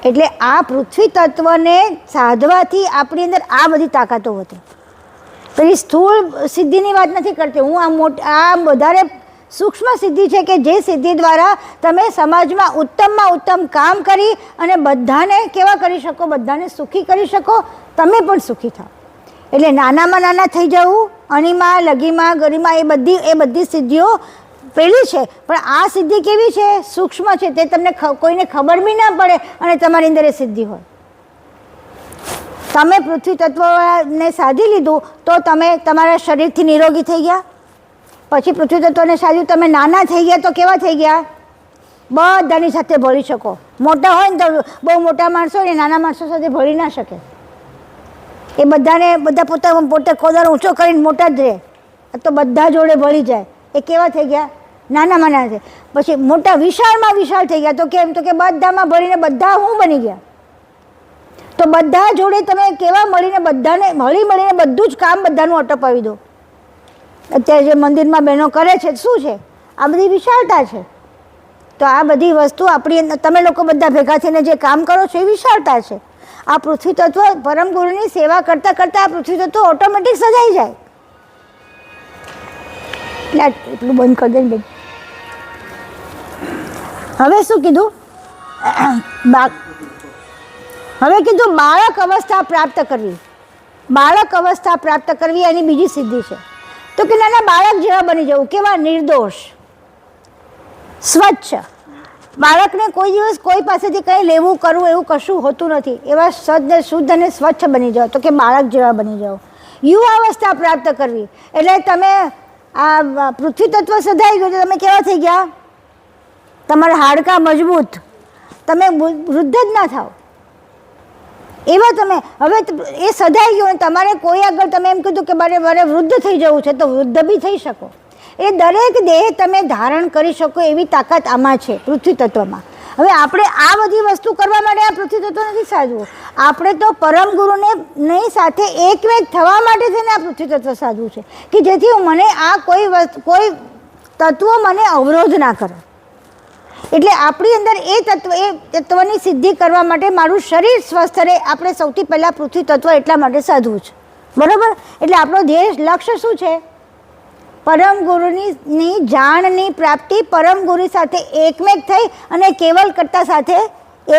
એટલે આ પૃથ્વી તત્વને સાધવાથી આપણી અંદર આ બધી તાકાતો વધે. પેલી સ્થૂળ સિદ્ધિની વાત નથી કરતી હું. આ વધારે સૂક્ષ્મ સિદ્ધિ છે કે જે સિદ્ધિ દ્વારા તમે સમાજમાં ઉત્તમમાં ઉત્તમ કામ કરી અને બધાને કેવા કરી શકો, બધાને સુખી કરી શકો, તમે પણ સુખી થાઓ. એટલે નાનામાં નાના થઈ જવું, અણીમાં લગીમાં ગરીમાં એ બધી સિદ્ધિઓ પેલી છે. પણ આ સિદ્ધિ કેવી છે? સૂક્ષ્મ છે. તે તમને કોઈને ખબર બી ના પડે અને તમારી અંદર એ સિદ્ધિ હોય. તમે પૃથ્વી તત્વને સાધી લીધું તો તમે તમારા શરીરથી નિરોગી થઈ ગયા. પછી પૃથ્વી તત્વને સાધ્યું, તમે નાના થઈ ગયા તો કેવા થઈ ગયા? બધાની સાથે ભળી શકો. મોટા હોય ને તો બહુ મોટા માણસો હોય ને નાના માણસો સાથે ભળી ના શકે. એ બધા પોતે કોદર ઊંચો કરીને મોટા જ રહે, તો બધા જોડે ભળી જાય. એ કેવા થઈ ગયા? નાનામાં નાના છે. પછી મોટા વિશાળમાં વિશાળ થઈ ગયા. તો કેમ? તો કે બધામાં ભળીને બધા હું બની ગયા. તો બધા જોડે તમે કેવા મળીને મળીને બધું જ કામ બધાનું અટપાવી દો. અત્યારે જે મંદિરમાં બહેનો કરે છે શું છે? આ બધી વિશાળતા છે. તો આ બધી વસ્તુ આપણી તમે લોકો બધા ભેગા થઈને જે કામ કરો છો એ વિશાળતા છે. આ પૃથ્વી તત્વ પરમ ગુરુની સેવા કરતાં કરતાં આ પૃથ્વી તત્વ ઓટોમેટિક સજાઈ જાય. એટલું બંધ કરી દે બેન. હવે શું કીધું? હવે કીધું બાળક અવસ્થા પ્રાપ્ત કરવી. બાળક અવસ્થા પ્રાપ્ત કરવી એની બીજી સિદ્ધિ છે. તો કે નાના બાળક જેવા બની જવું. કેવા? નિર્દોષ, સ્વચ્છ. બાળકને કોઈ દિવસ કોઈ પાસેથી કંઈ લેવું કરવું એવું કશું હોતું નથી. એવા શુદ્ધ અને સ્વચ્છ બની જાઓ. તો કે બાળક જેવા બની જાઓ. યુવા અવસ્થા પ્રાપ્ત કરવી એટલે તમે આ પૃથ્વી તત્વ સધાઈ ગયું તો તમે કેવા થઈ ગયા? તમારા હાડકાં મજબૂત, તમે વૃદ્ધ જ ના થાવ એવા તમે. હવે એ સધાઈ ગયું. તમારે કોઈ આગળ તમે એમ કીધું કે મારે વૃદ્ધ થઈ જવું છે તો વૃદ્ધ બી થઈ શકો. એ દરેક દેહ તમે ધારણ કરી શકો એવી તાકાત આમાં છે, પૃથ્વી તત્વમાં. હવે આપણે આ બધી વસ્તુ કરવા માટે આ પૃથ્વી તત્વ નથી સાધવું. આપણે તો પરમ ગુરુને સાથે એકમેક થવા માટે થઈને આ પૃથ્વી તત્વ સાધવું છે કે જેથી મને આ કોઈ તત્વ મને અવરોધ ના કરે. એટલે આપણી અંદર એ તત્વની સિદ્ધિ કરવા માટે મારું શરીર સ્વસ્થ રહે. આપણે સૌથી પહેલાં પૃથ્વી તત્વ એટલા માટે સાધવું છે. બરાબર? એટલે આપણો ધ્યેય લક્ષ્ય શું છે? પરમ ગુરુની જાણની પ્રાપ્તિ, પરમ ગુરુ સાથે એકમેક થઈ અને કેવલ કરતા સાથે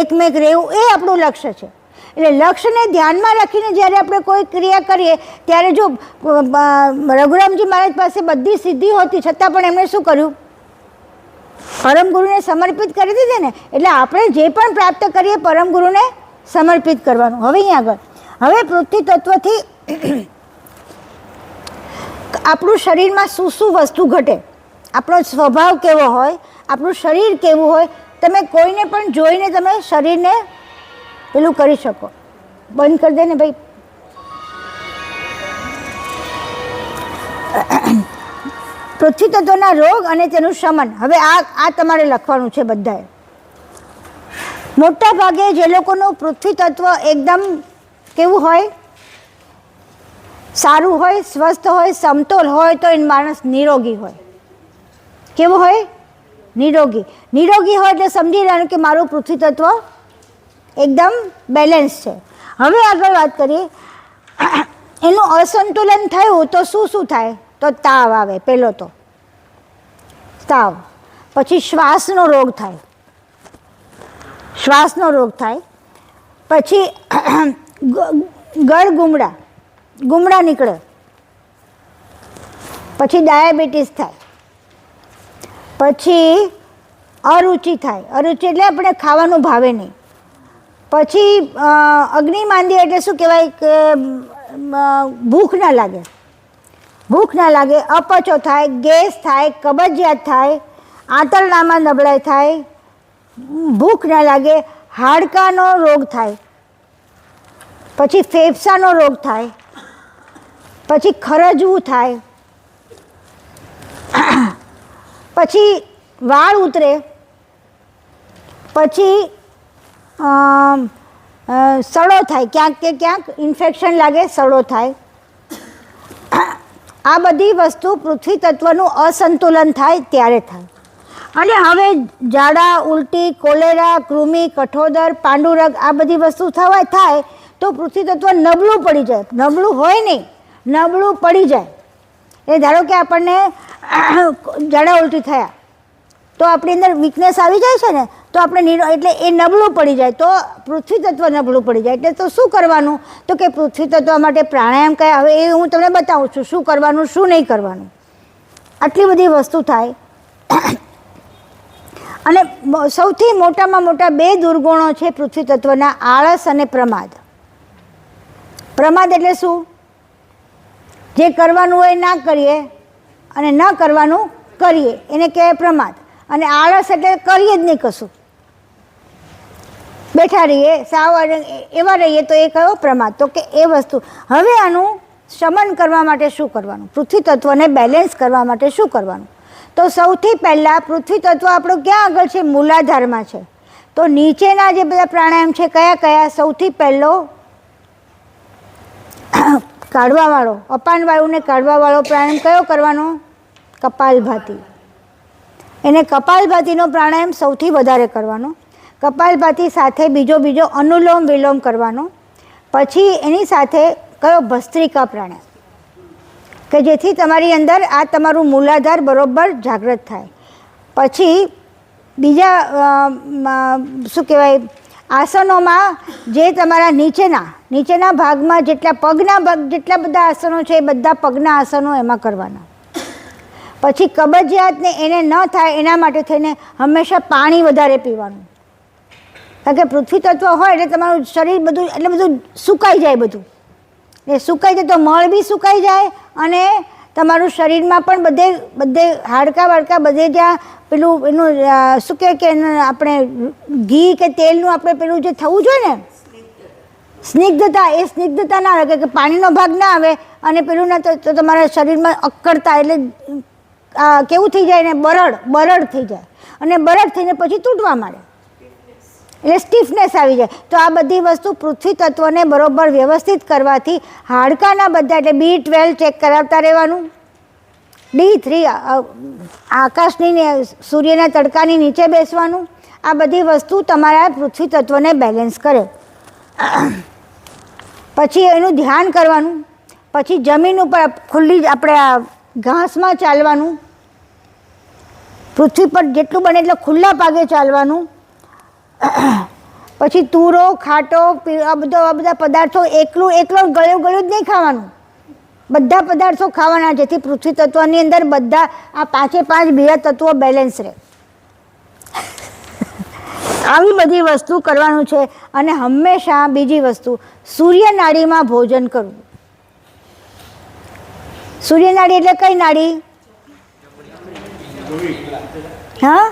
એકમેક રહેવું, એ આપણું લક્ષ્ય છે. એટલે લક્ષ્યને ધ્યાનમાં રાખીને જ્યારે આપણે કોઈ ક્રિયા કરીએ ત્યારે જો રઘુરામજી મહારાજ પાસે બધી સિદ્ધિ હોતી છતાં પણ એમણે શું કર્યું? પરમ ગુરુને સમર્પિત કરી દીધી ને. એટલે આપણે જે પણ પ્રાપ્ત કરીએ પરમ ગુરુને સમર્પિત કરવાનું. હવે અહીંયા આગળ હવે પૃથ્વી તત્વથી આપણું શરીરમાં શું વસ્તુ ઘટે, આપણો સ્વભાવ કેવો હોય, આપણું શરીર કેવું હોય, તમે કોઈને પણ જોઈને તમે શરીરને પેલું કરી શકો. બંધ કરી દે ને ભાઈ. પૃથ્વી તત્વના રોગ અને તેનું શમન. હવે આ તમારે લખવાનું છે બધાએ. મોટા ભાગે જે લોકોનું પૃથ્વી તત્વ એકદમ કેવું હોય, સારું હોય, સ્વસ્થ હોય, સમતોલ હોય તો એ માણસ નિરોગી હોય. કેવું હોય? નિરોગી. નિરોગી હોય એટલે સમજી લેવાનું કે મારું પૃથ્વી તત્વ એકદમ બેલેન્સ છે. હવે આગળ વાત કરીએ. એનું અસંતુલન થયું તો શું થાય? તો તાવ આવે. પહેલો તો તાવ, પછી શ્વાસનો રોગ થાય, શ્વાસનો રોગ થાય, પછી ગુમડા નીકળે, પછી ડાયાબિટીસ થાય, પછી અરુચિ થાય. અરુચિ એટલે આપણે ખાવાનું ભાવે નહીં. પછી અગ્નિમાંદી એટલે શું કહેવાય કે ભૂખ ના લાગે, અપચો થાય, ગેસ થાય, કબજિયાત થાય, આંતરડામાં નબળાઈ થાય, ભૂખ ના લાગે, હાડકાનો રોગ થાય, પછી ફેફસાનો રોગ થાય, પછી ખરજવું થાય, પછી વાળ ઉતરે, પછી સડો થાય, ક્યાંક કે ક્યાંક ઇન્ફેક્શન લાગે, સડો થાય. આ બધી વસ્તુ પૃથ્વી તત્વનું અસંતુલન થાય ત્યારે થાય. અને હવે ઝાડા, ઉલટી, કોલેરા, કૃમિ, કઠોદર, પાંડુરગ આ બધી વસ્તુ થાય તો પૃથ્વી તત્વ નબળું પડી જાય. નબળું હોય નહીં, નબળું પડી જાય. એ ધારો કે આપણને ઝાડા ઉલટી થયા તો આપણી અંદર વીકનેસ આવી જાય છે ને, તો આપણે એટલે એ નબળું પડી જાય, તો પૃથ્વી તત્વ નબળું પડી જાય. એટલે તો શું કરવાનું, તો કે પૃથ્વી તત્વ માટે પ્રાણાયામ કયા, હવે એ હું તમને બતાવું છું શું કરવાનું શું નહીં કરવાનું. આટલી બધી વસ્તુ થાય. અને સૌથી મોટામાં મોટા 2 દુર્ગુણો છે પૃથ્વી તત્વના, આળસ અને પ્રમાદ. પ્રમાદ એટલે શું, જે કરવાનું હોય ના કરીએ અને ન કરવાનું કરીએ એને કહેવાય પ્રમાદ. અને આળસ એટલે કરીએ જ નહીં કશું, બેઠા રહીએ સાવ એવા રહીએ તો એ કયો પ્રમાદ. તો કે એ વસ્તુ. હવે આનું શમન કરવા માટે શું કરવાનું, પૃથ્વી તત્વને બેલેન્સ કરવા માટે શું કરવાનું. તો સૌથી પહેલાં પૃથ્વી તત્વ આપણું ક્યાં આગળ છે, મૂલાધારમાં છે. તો નીચેના જે બધા પ્રાણાયામ છે કયા કયા, સૌથી પહેલો કાઢવાવાળો, અપાન વાયુને કાઢવાવાળો પ્રાણાયામ કયો કરવાનો, કપાલભાતિ. એને કપાલભાતિનો પ્રાણાયામ સૌથી વધારે કરવાનો. કપાલભાતિ સાથે બીજો અનુલોમ વિલોમ કરવાનો. પછી એની સાથે કયો, ભસ્ત્રિકા પ્રાણાયામ, કે જેથી તમારી અંદર આ તમારું મૂલાધાર બરોબર જાગૃત થાય. પછી બીજા શું કહેવાય, આસનોમાં જે તમારા નીચેના ભાગમાં જેટલા પગના ભાગ જેટલા બધા આસનો છે એ બધા પગના આસનો એમાં કરવાના. પછી કબજિયાતને એને ન થાય એના માટે થઈને હંમેશા પાણી વધારે પીવાનું. કારણ કે પૃથ્વી તત્વ હોય એટલે તમારું શરીર બધું સુકાઈ જાય, બધું એ સુકાઈ જાય તો મળ બી સુકાઈ જાય અને તમારું શરીરમાં પણ બધે હાડકાં વાડકા બધે જ્યાં પેલું એનું શું કહેવાય કે આપણે ઘી કે તેલનું આપણે પેલું જે થવું જોઈએ ને સ્નિગ્ધતા, એ સ્નિગ્ધતા ના આવે કે પાણીનો ભાગ ના આવે અને પેલું ના તો તમારા શરીરમાં અક્કડતા એટલે કેવું થઈ જાય ને, બરડ થઈ જાય અને બરડ થઈને પછી તૂટવા માંડે એટલે સ્ટીફનેસ આવી જાય. તો આ બધી વસ્તુ પૃથ્વી તત્વને બરોબર વ્યવસ્થિત કરવાથી હાડકાના બધા એટલે B12 ચેક કરાવતા રહેવાનું, D3 આકાશની સૂર્યના તડકાની નીચે બેસવાનું. આ બધી વસ્તુ તમારા પૃથ્વી તત્વને બેલેન્સ કરે. પછી એનું ધ્યાન કરવાનું. પછી જમીન ઉપર ખુલ્લી આપણે આ ઘાસમાં ચાલવાનું, પૃથ્વી પર જેટલું બને એટલે ખુલ્લા પાગે ચાલવાનું. પછી તુરો ખાટો આ બધા પદાર્થો એકલો ગળ્યું જ નહીં ખાવાનું, બધા પદાર્થો ખાવાના, જેથી પૃથ્વી તત્વની અંદર બધા આ 5 બીજા તત્વો બેલેન્સ રહે. આવી બધી વસ્તુ કરવાનું છે. અને હંમેશા બીજી વસ્તુ, સૂર્યનાડીમાં ભોજન કરવું. સૂર્યનાડી એટલે કઈ નાડી, હા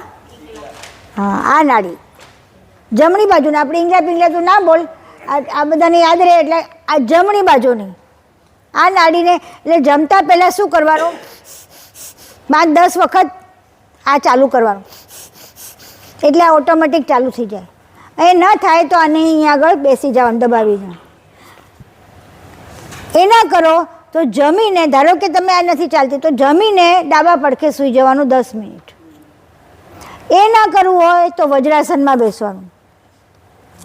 આ નાડી જમણી બાજુને, આપણે ઇંગ્લા તો ના બોલ, આ બધાને યાદ રહે. એટલે આ જમણી બાજુની આ નાડીને, એટલે જમતા પહેલાં શું કરવાનું, 5-10 વખત આ ચાલુ કરવાનું, એટલે આ ઓટોમેટિક ચાલુ થઈ જાય. એ ન થાય તો આને અહીંયા આગળ બેસી જવાનું દબાવીને. એ ના કરો તો જમીને, ધારો કે તમે આ નથી ચાલતી તો જમીને ડાબા પડખે સૂઈ જવાનું 10 મિનિટ. એ ના કરવું હોય તો વજ્રાસનમાં બેસવાનું.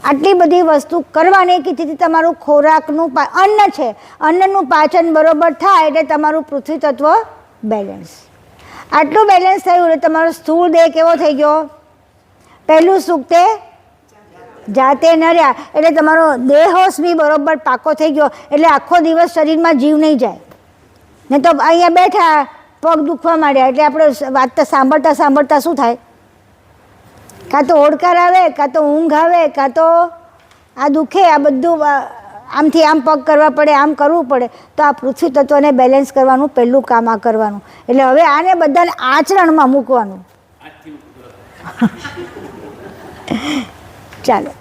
આટલી બધી વસ્તુ કરવાની કે જેથી તમારું ખોરાકનું અન્ન છે, અન્નનું પાચન બરોબર થાય એટલે તમારું પૃથ્વી તત્વ બેલેન્સ. આટલું બેલેન્સ થયું એટલે તમારો સ્થૂળ દેહ કેવો થઈ ગયો, પહેલું સુખ તે જાતે ન રહ્યા એટલે તમારો દેહોશ બી બરોબર પાકો થઈ ગયો. એટલે આખો દિવસ શરીરમાં જીવ નહીં જાય. ને તો અહીંયા બેઠા પગ દુખવા માંડ્યા એટલે આપણે વાત સાંભળતા શું થાય, કાં તો ઓડકાર આવે, કાં તો ઊંઘ આવે, કાં તો આ દુખે. આ બધું આમથી આમ પગ કરવા પડે, આમ કરવું પડે. તો આ પૃથ્વી તત્વને બેલેન્સ કરવાનું પહેલું કામ આ કરવાનું. એટલે હવે આને બધાને આચરણમાં મૂકવાનું. ચાલો.